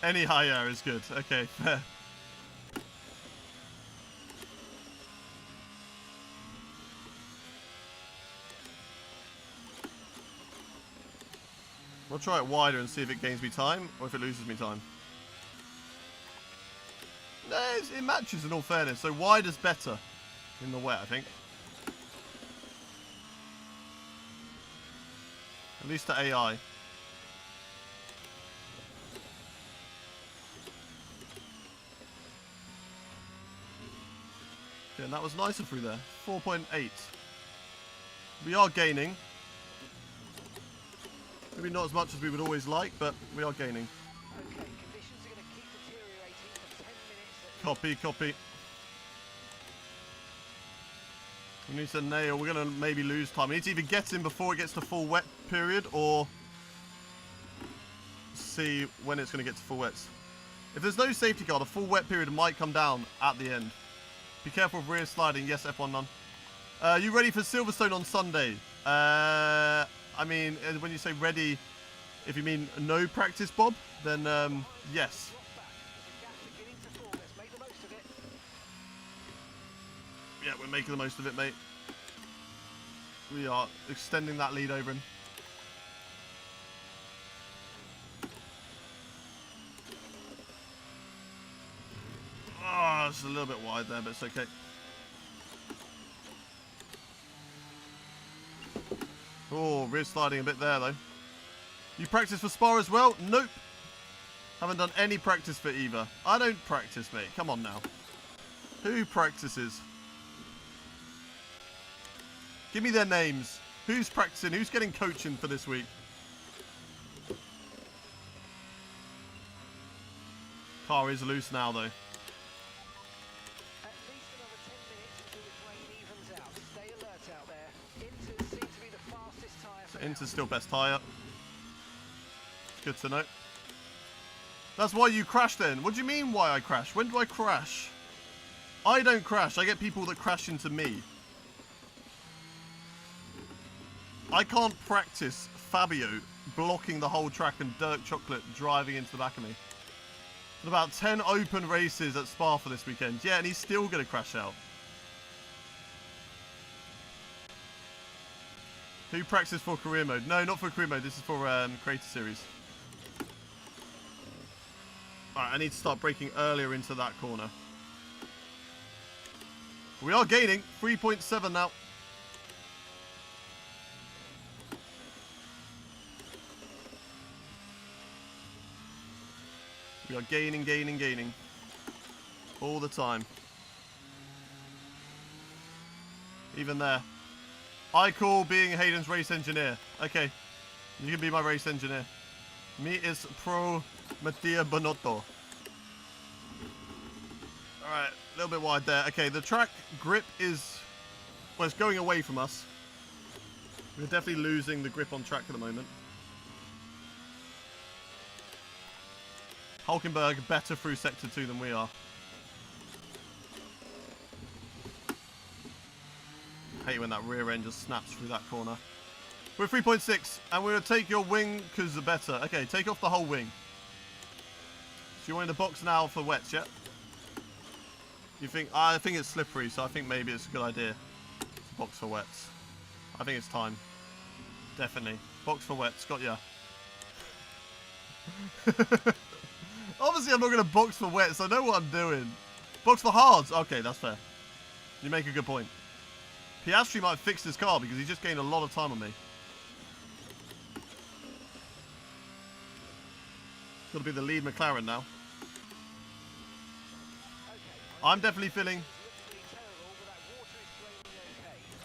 Any higher is good. Okay, fair. We'll try it wider and see if it gains me time or if it loses me time. No, it matches in all fairness, so wide is better in the wet, I think. At least to AI. Okay, and that was nicer through there. 4.8. We are gaining. Maybe not as much as we would always like, but we are gaining. Okay, conditions are going to keep deteriorating for 10 minutes. Copy. We need to nail. We're going to maybe lose time. We need to either get in before it gets to full wet period or see when it's going to get to full wets. If there's no safety car, the full wet period might come down at the end. Be careful of rear sliding. Yes, F1 none. You ready for Silverstone on Sunday? I mean, when you say ready, if you mean no practice, Bob, then yes. Yeah, we're making the most of it, mate. We are extending that lead over him. Oh, it's a little bit wide there, but it's okay. Oh, rear sliding a bit there, though. You practice for Spa as well? Nope. Haven't done any practice for either. I don't practice, mate. Come on now. Who practices? Give me their names. Who's practicing? Who's getting coaching for this week? Car is loose now, though. At least another 10 minutes until the train evens out. Stay alert out there. Inter seems to be the fastest tyre. So Inter's still best tyre. Good to know. That's why you crashed then. What do you mean why I crash? When do I crash? I don't crash. I get people that crash into me. I can't practice Fabio blocking the whole track and Dirk Chocolate driving into the back of me. About 10 open races at Spa for this weekend. Yeah, and he's still going to crash out. Who practiced for career mode? No, not for career mode. This is for Creator Series. Alright, I need to start braking earlier into that corner. We are gaining. 3.7 now. We are gaining. All the time. Even there. I call being Hayden's race engineer. Okay. You can be my race engineer. Me is Pro Mattia Bonotto. Alright, a little bit wide there. Okay, the track grip is... well, it's going away from us. We're definitely losing the grip on track at the moment. Hulkenberg better through Sector 2 than we are. Hate when that rear end just snaps through that corner. We're 3.6, and we're going to take your wing because the better. Okay, take off the whole wing. So you're in the box now for wets, yeah? You think? I think it's slippery, so I think maybe it's a good idea to box for wets. I think it's time. Definitely. Box for wets, got ya. Obviously, I'm not going to box for wets. I know what I'm doing. Box for hards. Okay, that's fair. You make a good point. Piastri might have fixed his car because he just gained a lot of time on me. It's got to be the lead McLaren now. I'm definitely feeling...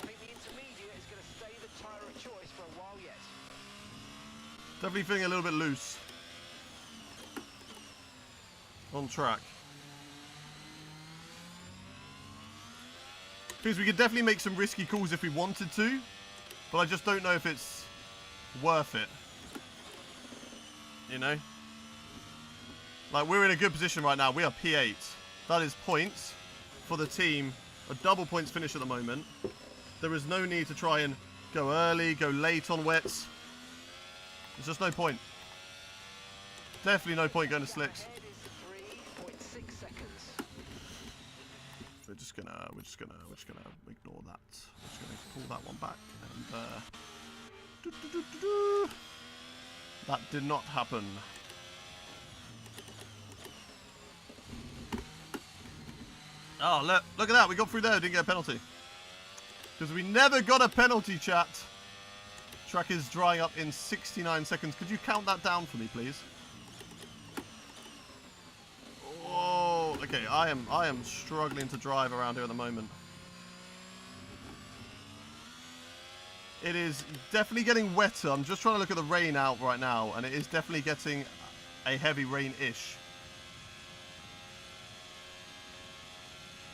I think the intermediate is going to stay the tyre of choice for a while yet. Definitely feeling a little bit loose. On track. Because we could definitely make some risky calls if we wanted to. But I just don't know if it's worth it. You know? Like, we're in a good position right now. We are P8. That is points for the team. A double points finish at the moment. There is no need to try and go early, go late on wets. There's just no point. Definitely no point going to slicks. We're just gonna ignore that. We're just gonna pull that one back and that did not happen. Oh, look at that. We got through there. Didn't get a penalty. Because we never got a penalty, chat. Track is drying up in 69 seconds. Could you count that down for me, please? Oh, okay. I am struggling to drive around here at the moment. It is definitely getting wetter. I'm just trying to look at the rain out right now, and it is definitely getting a heavy rain-ish.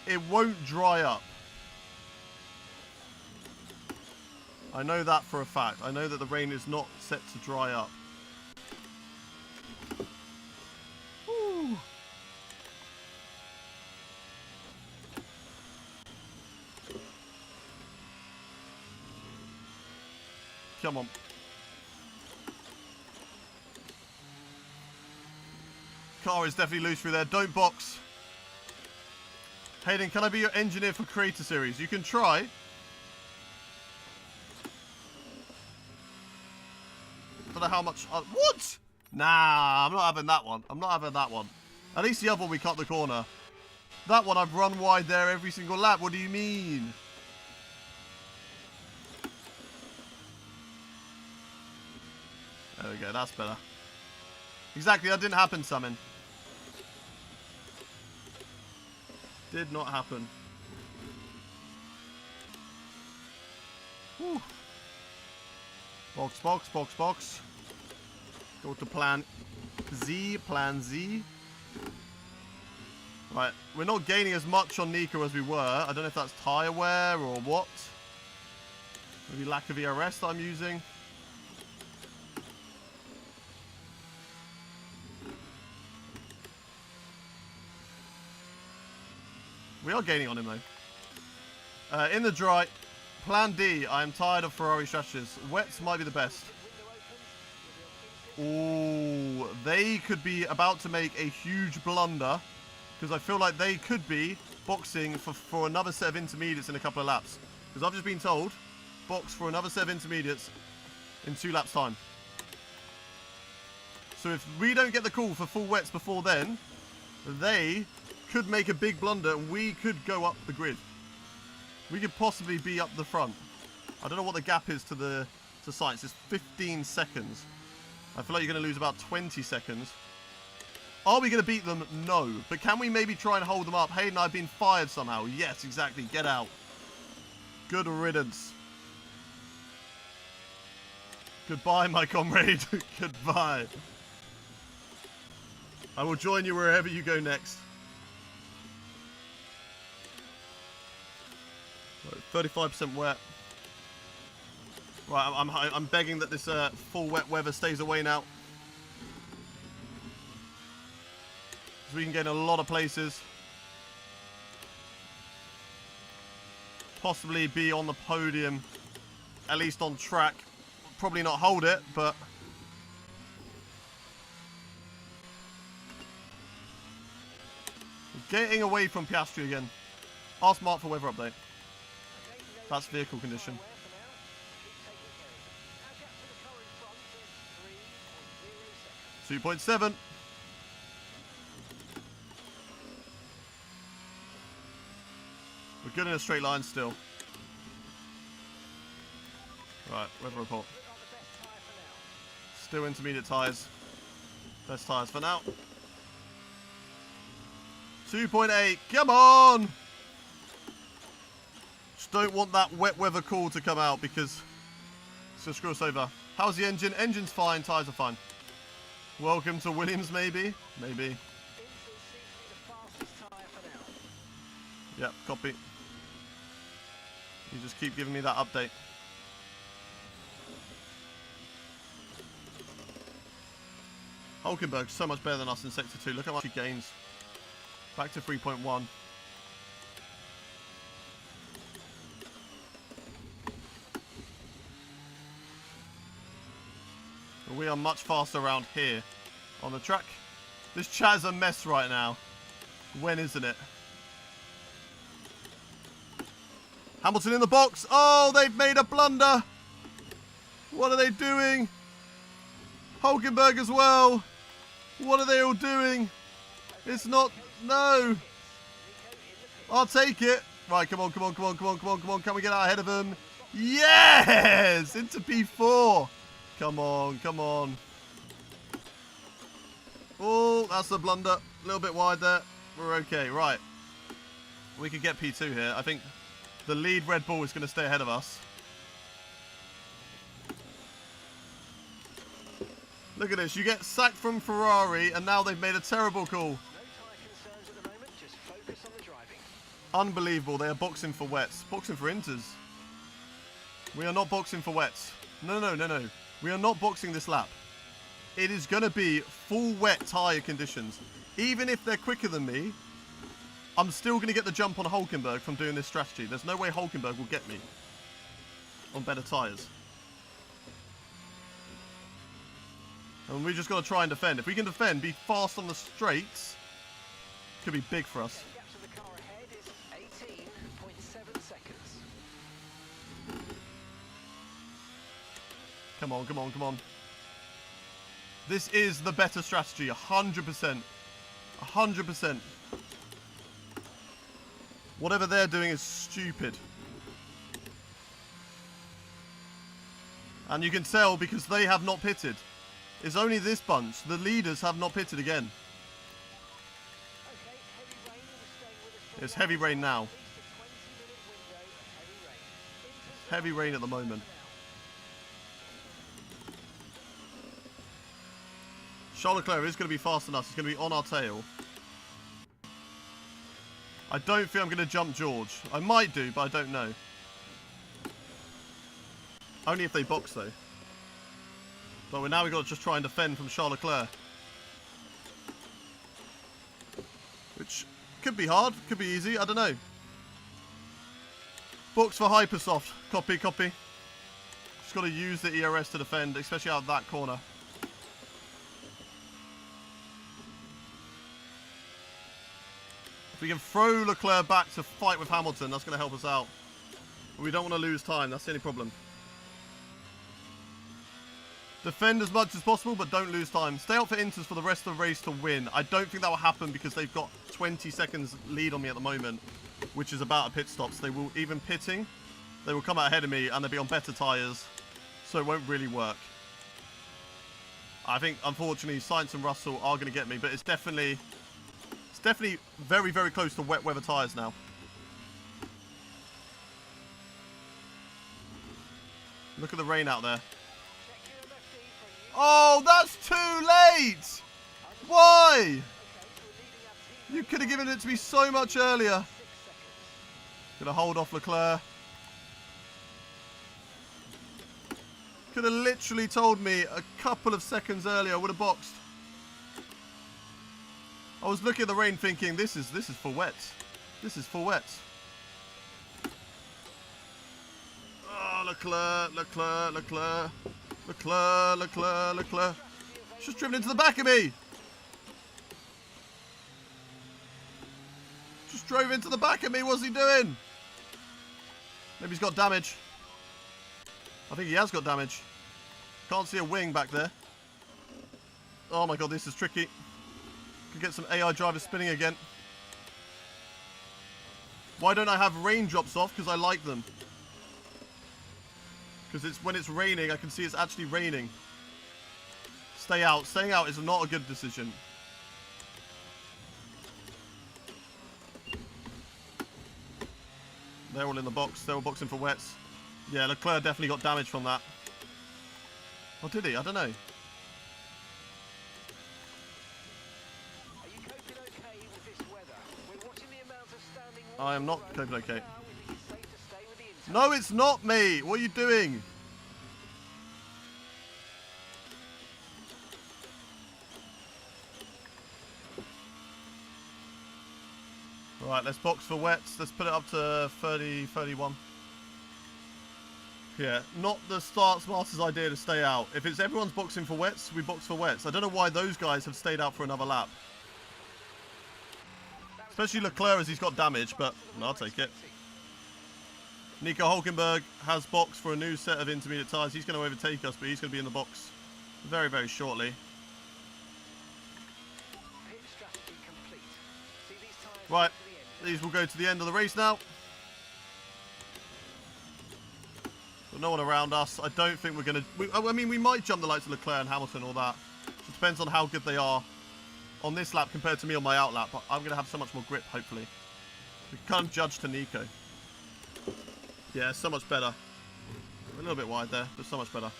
It won't dry up. I know that for a fact. I know that the rain is not set to dry up. Woo. Come on. Car is definitely loose through there. Don't box. Hayden, can I be your engineer for Creator Series? You can try. Don't know how much... what? Nah, I'm not having that one. I'm not having that one. At least the other one we cut the corner. That one I've run wide there every single lap. What do you mean? There we go. That's better. Exactly. That didn't happen, Summon. Did not happen. Whew. Box, box, box, box. Go to plan Z, plan Z. Right, we're not gaining as much on Nico as we were. I don't know if that's tyre wear or what. Maybe lack of ERS that I'm using. We are gaining on him though. In the dry, plan D. I am tired of Ferrari strategies. Wets might be the best. Ooh, they could be about to make a huge blunder because I feel like they could be boxing for another set of intermediates in a couple of laps. Because I've just been told, box for another set of intermediates in 2 laps time. So if we don't get the call for full wets before then, they could make a big blunder. We could go up the grid. We could possibly be up the front. I don't know what the gap is to sites. It's 15 seconds. I feel like you're going to lose about 20 seconds. Are we going to beat them? No. But can we maybe try and hold them up? Hayden, I've been fired somehow. Yes, exactly. Get out. Good riddance. Goodbye, my comrade. Goodbye. I will join you wherever you go next. 35% wet. Right, I'm begging that this full wet weather stays away now. So we can get in a lot of places. Possibly be on the podium. At least on track. Probably not hold it, but... getting away from Piastri again. Ask Mark for weather update. That's vehicle condition. 2.7. We're good in a straight line still. Right, weather report. Still intermediate tyres. Best tyres for now. 2.8. Come on! Just don't want that wet weather call to come out because it's going to screw us over. How's the engine? Engine's fine, tyres are fine. Welcome to Williams, maybe? Maybe. Inters seems to be the fastest tyre for now. Yep, copy. You just keep giving me that update. Hulkenberg's so much better than us in Sector 2. Look how much he gains. Back to 3.1. We are much faster around here on the track. This chat's a mess right now. When isn't it? Hamilton in the box. Oh, they've made a blunder. What are they doing? Hulkenberg as well. What are they all doing? It's not... No. I'll take it. Right, come on, come on, come on, come on, come on, come on. Can we get out ahead of them? Yes! Into P4. Come on, come on. Oh, that's a blunder. A little bit wide there. We're okay. Right. We could get P2 here. I think the lead Red Bull is going to stay ahead of us. Look at this. You get sacked from Ferrari, and now they've made a terrible call. No tyre concerns at the moment, just focus on the driving. Unbelievable. They are boxing for wets. Boxing for inters. We are not boxing for wets. No, no, no, no. We are not boxing this lap. It is going to be full wet tyre conditions. Even if they're quicker than me, I'm still going to get the jump on Hulkenberg from doing this strategy. There's no way Hulkenberg will get me on better tyres. And we just got to try and defend. If we can defend, be fast on the straights, could be big for us. Gap to the car ahead is 18.7 seconds. Come on, come on, come on. This is the better strategy, 100%. 100%. Whatever they're doing is stupid. And you can tell because they have not pitted. It's only this bunch. The leaders have not pitted again. Okay, heavy rain will be staying with us for It's heavy rain now. at least a 20-minute window of heavy rain. Inters Heavy rain at the moment. Charles Leclerc is going to be fast enough. He's going to be on our tail. I don't think I'm going to jump George. I might do, but I don't know. Only if they box, though. But now we've got to just try and defend from Charles Leclerc. Which could be hard, could be easy, I don't know. Box for Hypersoft. Copy, copy. Just got to use the ERS to defend, especially out of that corner. If we can throw Leclerc back to fight with Hamilton, that's going to help us out. But we don't want to lose time, that's the only problem. Defend as much as possible, but don't lose time. Stay out for Inters for the rest of the race to win. I don't think that will happen because they've got 20 seconds lead on me at the moment, which is about a pit stop. So they will, even pitting, they will come out ahead of me and they'll be on better tyres, so it won't really work. I think, unfortunately, Sainz and Russell are going to get me, but it's definitely very, very close to wet weather tyres now. Look at the rain out there. Oh, that's too late! Why? You could have given it to me so much earlier. Gonna hold off Leclerc. Could have literally told me a couple of seconds earlier. I would have boxed. I was looking at the rain thinking, this is for wets. This is for wets. Oh, Leclerc, Leclerc, Leclerc. Leclerc, Leclerc, Leclerc. He's just driven into the back of me. Just drove into the back of me. What's he doing? Maybe he's got damage. I think he has got damage. Can't see a wing back there. Oh my god, this is tricky. Could get some AI drivers spinning again. Why don't I have raindrops off? Because I like them. Because it's when it's raining, I can see it's actually raining. Stay out. Staying out is not a good decision. They're all in the box. They're all boxing for wets. Yeah, Leclerc definitely got damage from that. Or did he? I don't know. Are you coping okay with this weather? We're watching the amount of standing water I am not on the coping road. okay. Now we think it's safe to stay with the inside. No, it's not me. What are you doing? Right, let's box for wets. Let's put it up to 30, 31. Yeah, not the start smartest idea to stay out. If it's everyone's boxing for wets, we box for wets. I don't know why those guys have stayed out for another lap. Especially Leclerc as he's got damage, but I'll take it. Nico Hulkenberg has boxed for a new set of intermediate tyres. He's going to overtake us, but he's going to be in the box very, very shortly. Pit strategy complete. See these tyres Right, to the end. these will go to the end of the race now. But no one around us. I don't think we're going to... I mean, we might jump the likes of Leclerc and Hamilton, all that. It depends on how good they are on this lap compared to me on my out lap. But I'm going to have so much more grip, hopefully. We can't judge to Nico. Yeah, so much better. A little bit wide there, but so much better.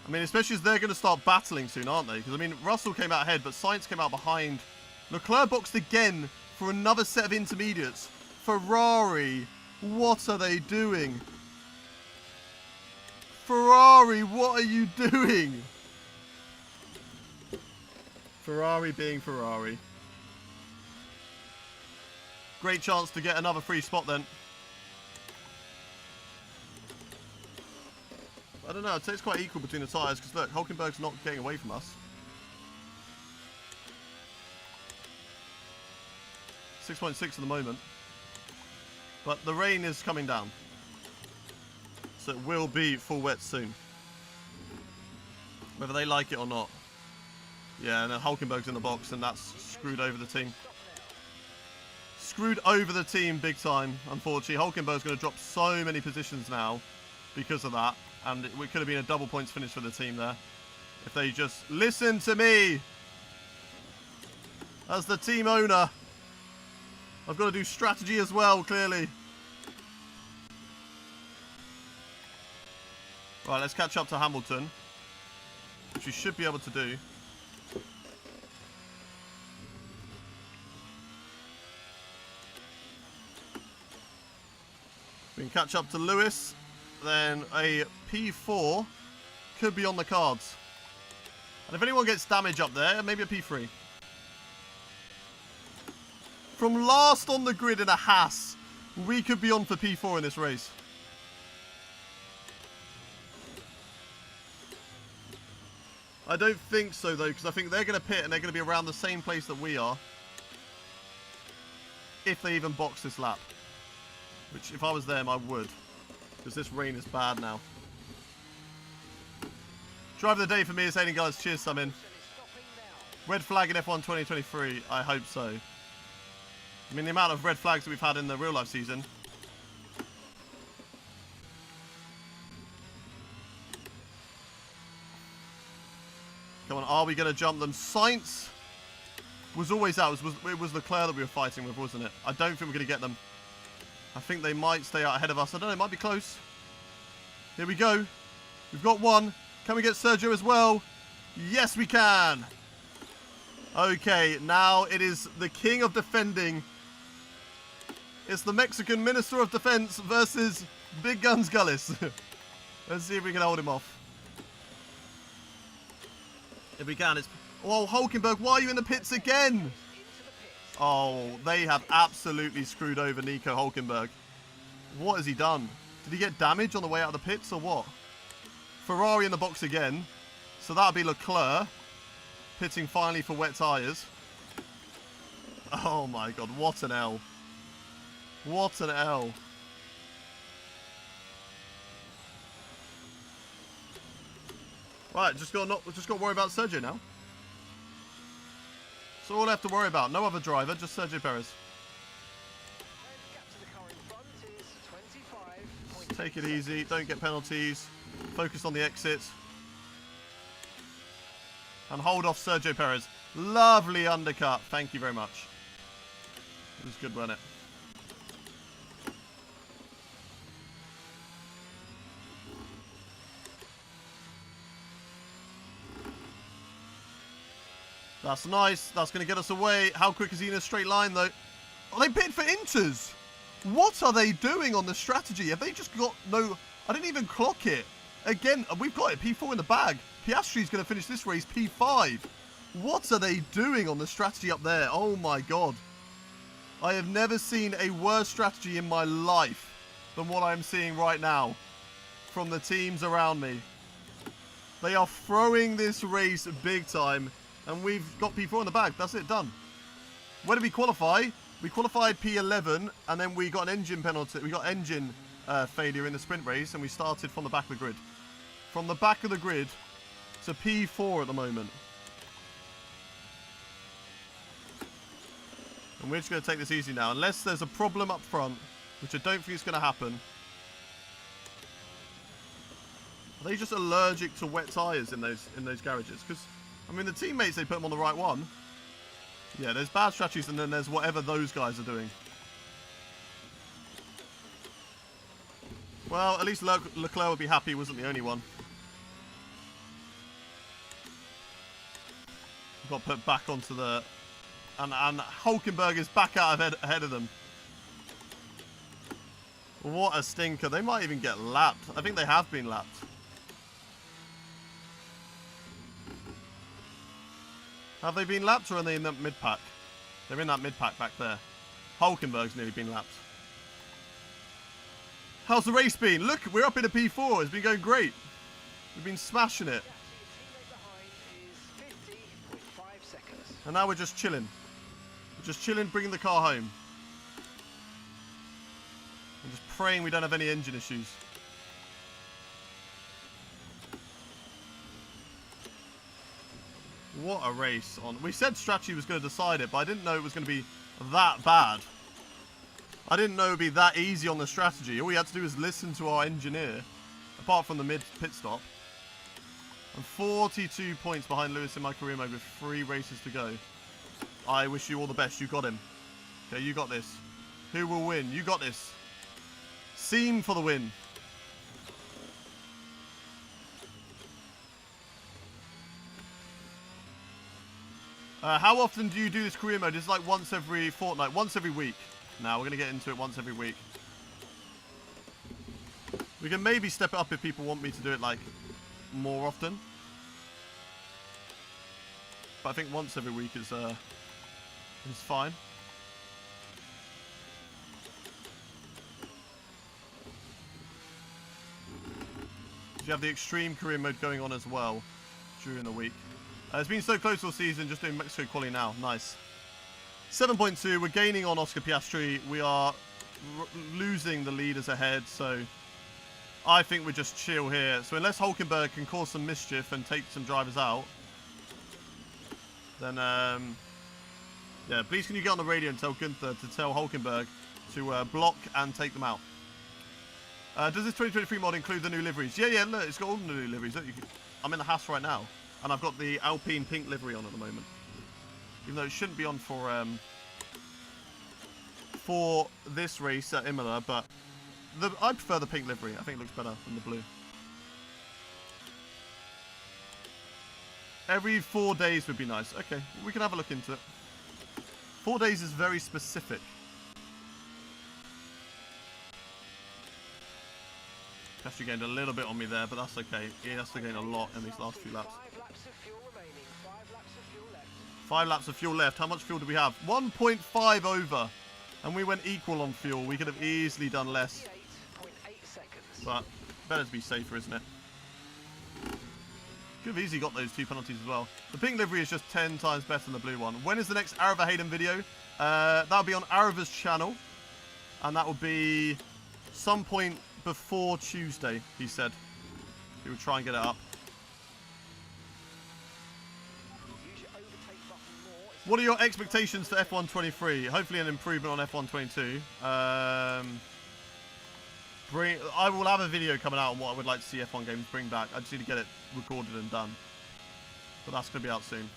I mean, especially as they're going to start battling soon, aren't they? Because, I mean, Russell came out ahead, but Sainz came out behind. Leclerc boxed again for another set of intermediates. Ferrari, what are they doing? Ferrari, what are you doing? Ferrari being Ferrari. Great chance to get another free spot then. I don't know, I'd say it's quite equal between the tyres because look, Hulkenberg's not getting away from us. 6.6 at the moment. But the rain is coming down. So it will be full wet soon. Whether they like it or not. Yeah, and then Hulkenberg's in the box and that's screwed over the team. Screwed over the team big time, unfortunately. Hulkenberg's going to drop so many positions now because of that. And it could have been a double points finish for the team there. If they just listen to me. As the team owner. I've got to do strategy as well, clearly. Right, let's catch up to Hamilton. Which we should be able to do. We can catch up to Lewis. Then a P4 could be on the cards. And if anyone gets damage up there, maybe a P3. From last on the grid in a Haas, we could be on for P4 in this race. I don't think so though, because I think they're going to pit and they're going to be around the same place that we are. If they even box this lap. Which, if I was them, I would. Because this rain is bad now. Driver of the day for me is Hayden Guys. Cheers, Summon. Red flag in F1 2023. I hope so. I mean, the amount of red flags that we've had in the real life season. Come on, are we going to jump them? Sainz was always out. It was Leclerc that we were fighting with, wasn't it? I don't think we're going to get them. I think they might stay out ahead of us. I don't know, it might be close. Here we go. We've got one. Can we get Sergio as well? Yes, we can. Okay, now it is the king of defending. It's the Mexican Minister of Defense versus Big Guns Gullis. Let's see if we can hold him off. If we can, it's... Oh, Hulkenberg, why are you in the pits again? Oh, they have absolutely screwed over Nico Hulkenberg. What has he done? Did he get damage on the way out of the pits or what? Ferrari in the box again. So that'll be Leclerc. Pitting finally for wet tyres. Oh my god, what an L. What an L. Right, just got to worry about Sergio now. So all I have to worry about, no other driver, just Sergio Perez. Take it easy, don't get penalties, focus on the exit. And hold off Sergio Perez. Lovely undercut, thank you very much. It was good, wasn't it? That's nice. That's going to get us away. How quick is he in a straight line, though? Are they pitted for inters? What are they doing on the strategy? Have they just got no... I didn't even clock it. Again, we've got it. P4 in the bag. Piastri's going to finish this race P5. What are they doing on the strategy up there? Oh, my God. I have never seen a worse strategy in my life than what I'm seeing right now from the teams around me. They are throwing this race big time, and we've got P4 in the bag. That's it, done. Where did we qualify? We qualified P11, and then we got an engine penalty. We got engine failure in the sprint race, and we started from the back of the grid. From the back of the grid to P4 at the moment. And we're just going to take this easy now. Unless there's a problem up front, which I don't think is going to happen. Are they just allergic to wet tyres in those garages? Because, I mean, the teammates, they put them on the right one. Yeah, there's bad strategies, and then there's whatever those guys are doing. Well, at least Leclerc would be happy he wasn't the only one. Got put back onto the... And Hulkenberg is back out ahead of them. What a stinker. They might even get lapped. I think they have been lapped. Have they been lapped, or are they in the mid-pack? They're in that mid-pack back there. Hulkenberg's nearly been lapped. How's the race been? Look, we're up in a P4. It's been going great. We've been smashing it. And now we're just chilling. We're just chilling, bringing the car home. And just praying we don't have any engine issues. What a race on. We said strategy was going to decide it, but I didn't know it was going to be that bad. I didn't know it would be that easy on the strategy. All we had to do was listen to our engineer, apart from the mid-pit stop. And 42 points behind Lewis in my career mode with 3 races to go. I wish you all the best. You got him. Okay, you got this. Who will win? You got this. Seam for the win. How often do you do this career mode? It's like once every fortnight, once every week. Now we're going to get into it once every week. We can maybe step it up if people want me to do it like more often. But I think once every week is fine. You have the extreme career mode going on as well during the week. It's been so close all season, just doing Mexico quali now. Nice. 7.2, we're gaining on Oscar Piastri. We are losing the leaders ahead, so I think we're just chill here. So unless Hulkenberg can cause some mischief and take some drivers out, then, yeah, please can you get on the radio and tell Gunther to tell Hulkenberg to block and take them out. Does this 2023 mod include the new liveries? Yeah, look, it's got all the new liveries. Look, I'm in the Haas right now, and I've got the Alpine pink livery on at the moment. Even though it shouldn't be on for this race at Imola, but I prefer the pink livery. I think it looks better than the blue. Every 4 days would be nice. Okay, we can have a look into it. 4 days is very specific. Piastri gained a little bit on me there, but that's okay. He has to gain a lot in these last few laps. 5 laps of fuel left. How much fuel do we have? 1.5 over. And we went equal on fuel. We could have easily done less. But better to be safer, isn't it? Could have easily got those 2 penalties as well. The pink livery is just 10 times better than the blue one. When is the next Arava Hayden video? That'll be on Arava's channel. And that will be some point before Tuesday, he said. He would try and get it up. What are your expectations for F1 23? Hopefully an improvement on F1 22. I will have a video coming out on what I would like to see F1 games bring back. I just need to get it recorded and done. But that's going to be out soon.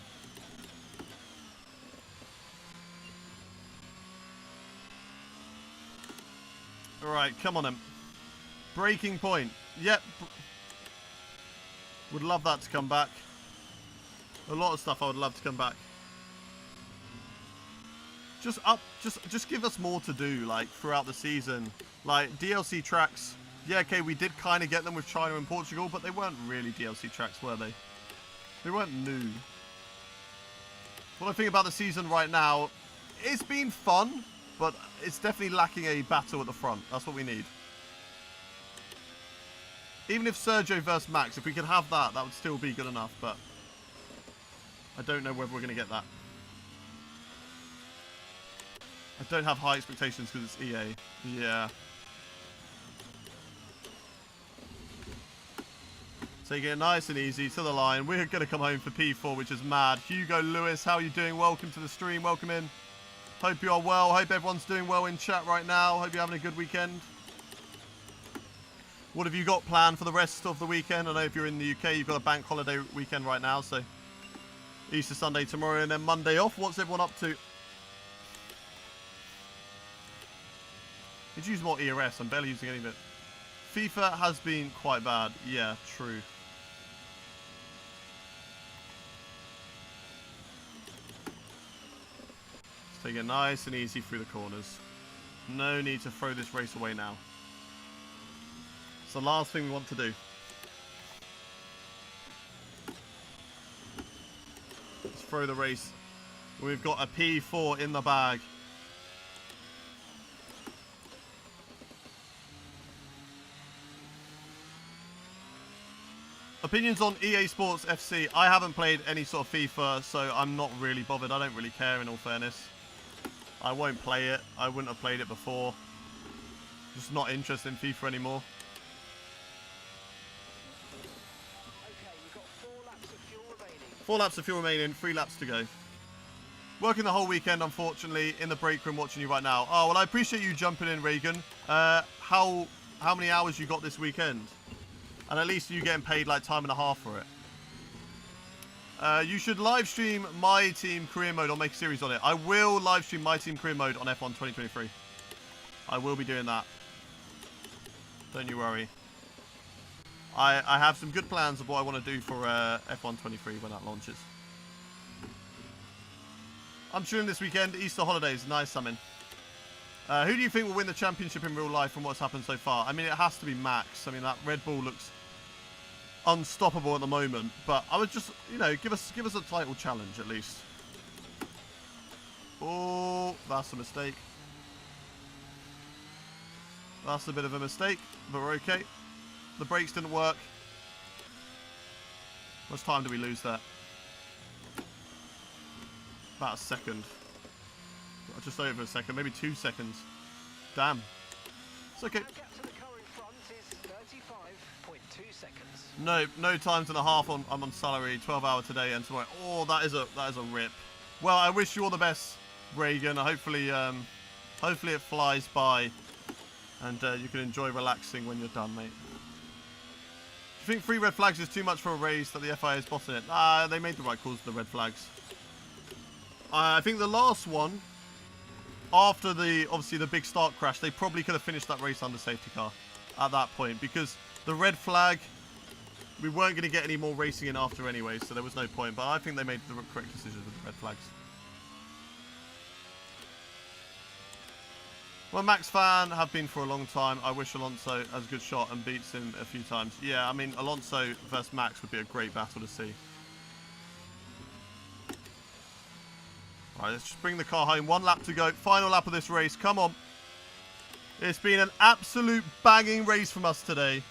Alright, come on then. Breaking point. Yep. Would love that to come back. A lot of stuff I would love to come back. Just give us more to do, like, throughout the season. Like, DLC tracks, yeah, okay, we did kind of get them with China and Portugal, but they weren't really DLC tracks, were they? They weren't new. What I think about the season right now, it's been fun, but it's definitely lacking a battle at the front. That's what we need. Even if Sergio versus Max, if we could have that, that would still be good enough, but I don't know whether we're going to get that. I don't have high expectations because it's EA. Yeah. Taking it nice and easy to the line. We're going to come home for P4, which is mad. Hugo Lewis, how are you doing? Welcome to the stream. Welcome in. Hope you are well. Hope everyone's doing well in chat right now. Hope you're having a good weekend. What have you got planned for the rest of the weekend? I know if you're in the UK, you've got a bank holiday weekend right now, so Easter Sunday tomorrow and then Monday off. What's everyone up to? Could use more ERS. I'm barely using any of it. FIFA has been quite bad. Yeah, true. Let's take it nice and easy through the corners. No need to throw this race away now. It's the last thing we want to do. Let's throw the race. We've got a P4 in the bag. Opinions on EA Sports FC. I haven't played any sort of FIFA, so I'm not really bothered. I don't really care, in all fairness. I won't play it. I wouldn't have played it before. Just not interested in FIFA anymore. Okay, we've got 4 laps of fuel remaining. 4 laps of fuel remaining, 3 laps to go. Working the whole weekend, unfortunately, in the break room watching you right now. Oh, well, I appreciate you jumping in, Reagan. How many hours you got this weekend? And at least you getting paid like time and a half for it. You should live stream my team career mode or make a series on it. I will live stream my team career mode on F1 2023. I will be doing that. Don't you worry. I have some good plans of what I want to do for F1 23 when that launches. I'm chilling this weekend. Easter holidays. Nice, Summon. Who do you think will win the championship in real life from what's happened so far? I mean, it has to be Max. I mean, that Red Bull looks unstoppable at the moment. But I would just, you know, give us a title challenge at least. Oh, that's a mistake. That's a bit of a mistake, but we're okay. The brakes didn't work. How much time do we lose there? About a second. Just over a second, maybe 2 seconds. Damn. It's okay. The gap to the car in front is 35.2 seconds. No times and a half on. I'm on salary, 12 hour today and tomorrow. Oh, that is a rip. Well, I wish you all the best, Reagan. Hopefully it flies by, and you can enjoy relaxing when you're done, mate. Do you think 3 red flags is too much for a race that the FIA is bossing it? They made the right calls with the red flags. I think the last one, after obviously the big start crash, they probably could have finished that race under safety car at that point, because the red flag, we weren't going to get any more racing in after anyway, so there was no point. But I think they made the correct decision with the red flags. Well, Max fan, have been for a long time. I wish Alonso has a good shot and beats him a few times. Yeah, I mean, Alonso versus Max would be a great battle to see. Alright, let's just bring the car home. 1 lap to go. Final lap of this race. Come on. It's been an absolute banging race from us today.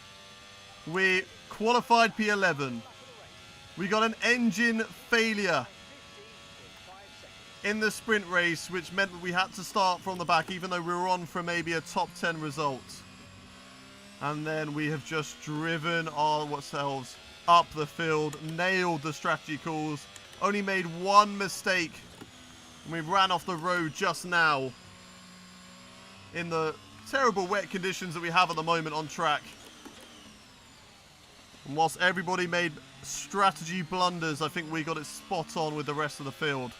We qualified P11. We got an engine failure in the sprint race, which meant that we had to start from the back, even though we were on for maybe a top 10 result. And then we have just driven ourselves up the field, nailed the strategy calls, only made 1 mistake. And we ran off the road just now in the terrible wet conditions that we have at the moment on track. And whilst everybody made strategy blunders, I think we got it spot on with the rest of the field.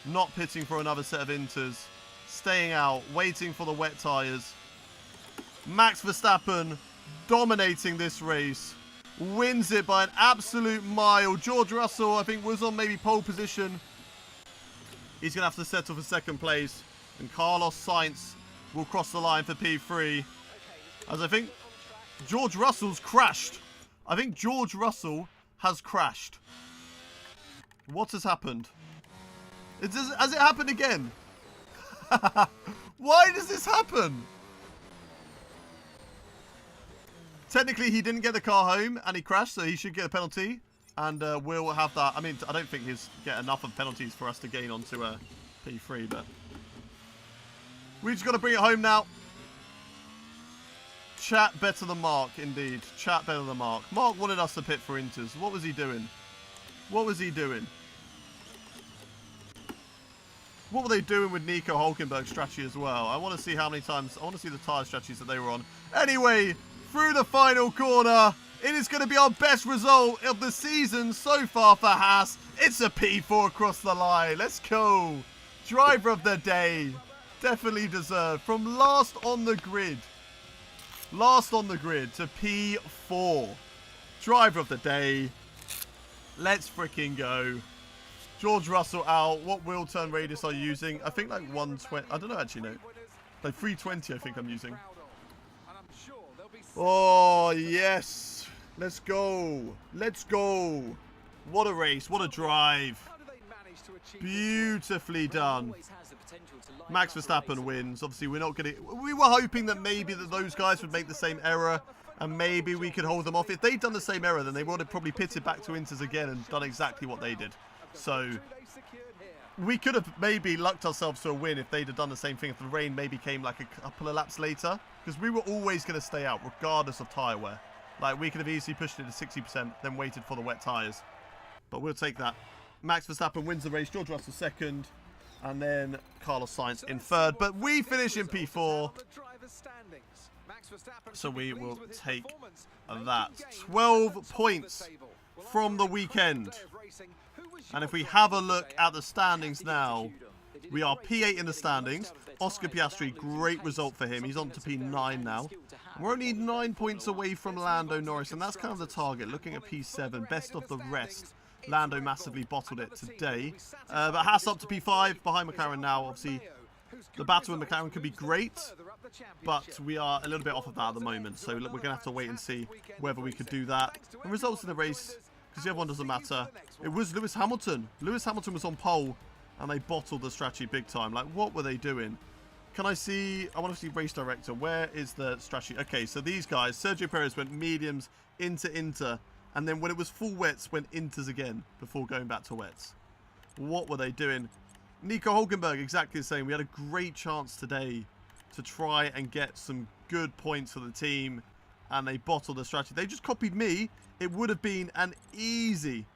Not pitting for another set of inters. Staying out, waiting for the wet tyres. Max Verstappen dominating this race. Wins it by an absolute mile. George Russell, I think, was on maybe pole position. He's going to have to settle for 2nd place. And Carlos Sainz will cross the line for P3. As I think George Russell's crashed. I think George Russell has crashed. What has happened? Has it happened again? Why does this happen? Technically, he didn't get the car home and he crashed, so he should get a penalty. And we'll have that. I mean, I don't think he's get enough of penalties for us to gain onto P3, but we just got to bring it home now. Chat better than Mark, indeed. Chat better than Mark. Mark wanted us to pit for Inters. What was he doing? What was he doing? What were they doing with Nico Hulkenberg's strategy as well? I want to see how many times... I want to see the tyre strategies that they were on. Anyway, through the final corner, it is going to be our best result of the season so far for Haas. It's a P4 across the line. Let's go. Driver of the day. Definitely deserved. From last on the grid. Last on the grid to P4. Driver of the day. Let's freaking go. George Russell out. What wheel turn radius are you using? I think like 120. I don't know actually, no. Like 320 I think I'm using. Oh, yes. Let's go. Let's go. What a race. What a drive. Beautifully done. Max Verstappen wins. Obviously, we're not going to... We were hoping that maybe that those guys would make the same error and maybe we could hold them off. If they'd done the same error, then they would have probably pitted back to Inters again and done exactly what they did. So we could have maybe lucked ourselves to a win if they'd have done the same thing, if the rain maybe came like a couple of laps later. Because we were always going to stay out regardless of tyre wear. Like, we could have easily pushed it to 60%, then waited for the wet tyres. But we'll take that. Max Verstappen wins the race, George Russell second, and then Carlos Sainz in third. But we finish in P4. So we will take that. 12 points from the weekend. And if we have a look at the standings now, we are P8 in the standings. Oscar Piastri, great result for him. He's on to P9 now. We're only 9 points away from Lando Norris, and that's kind of the target. Looking at P7, best of the rest. Lando massively bottled it today. But Haas up to P5, behind McLaren now. Obviously, the battle with McLaren could be great, but we are a little bit off of that at the moment. So look, we're going to have to wait and see whether we could do that. And results in the race, because the other one doesn't matter. It was Lewis Hamilton. Lewis Hamilton was on pole, and they bottled the strategy big time. Like, what were they doing? Can I see... I want to see race director. Where is the strategy? Okay, so these guys, Sergio Perez went mediums into Inter, and then when it was full wets, went Inters again before going back to wets. What were they doing? Nico Hulkenberg, exactly the same. We had a great chance today to try and get some good points for the team, and they bottled the strategy. They just copied me. It would have been an easy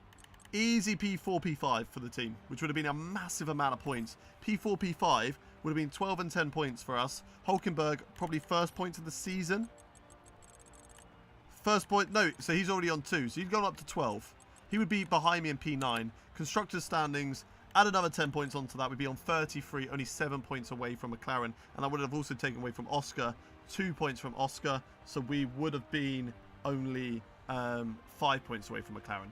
P4, P5 for the team, which would have been a massive amount of points. P4, P5 would have been 12 and 10 points for us. Hulkenberg, probably first point of the season. First point, no, so he's already on 2, so he'd gone up to 12. He would be behind me in P9. Constructors standings, add another 10 points onto that, we'd be on 33, only 7 points away from McLaren. And I would have also taken away from Oscar, 2 points from Oscar, so we would have been only 5 points away from McLaren,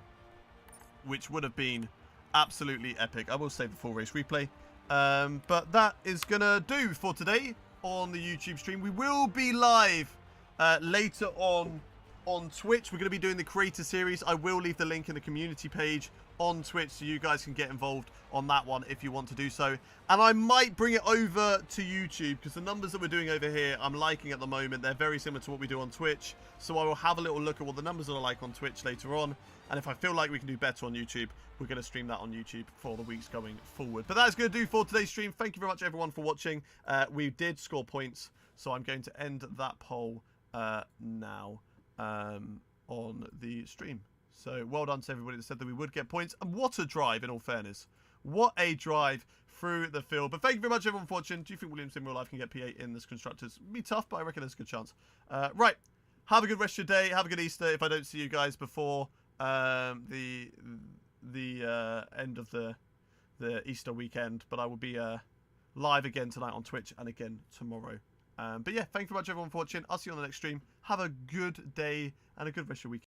which would have been absolutely epic. I will save the full race replay. But that is going to do for today on the YouTube stream. We will be live later on Twitch. We're going to be doing the creator series. I will leave the link in the community page on Twitch so you guys can get involved on that one if you want to do so. And I might bring it over to YouTube because the numbers that we're doing over here I'm liking at the moment. They're very similar to what we do on Twitch. So I will have a little look at what the numbers are like on Twitch later on. And if I feel like we can do better on YouTube, we're going to stream that on YouTube for the weeks going forward. But that is going to do for today's stream. Thank you very much, everyone, for watching. We did score points, so I'm going to end that poll now on the stream. So well done to everybody that said that we would get points. And what a drive, in all fairness. What a drive through the field. But thank you very much, everyone, for watching. Do you think Williams in real life can get P8 in this Constructors? It'd be tough, but I reckon there's a good chance. Right. Have a good rest of your day. Have a good Easter if I don't see you guys before the end of the Easter weekend. But I will be live again tonight on Twitch and again tomorrow. But yeah, thank you very much, everyone, for watching. I'll see you on the next stream. Have a good day and a good rest of your weekend.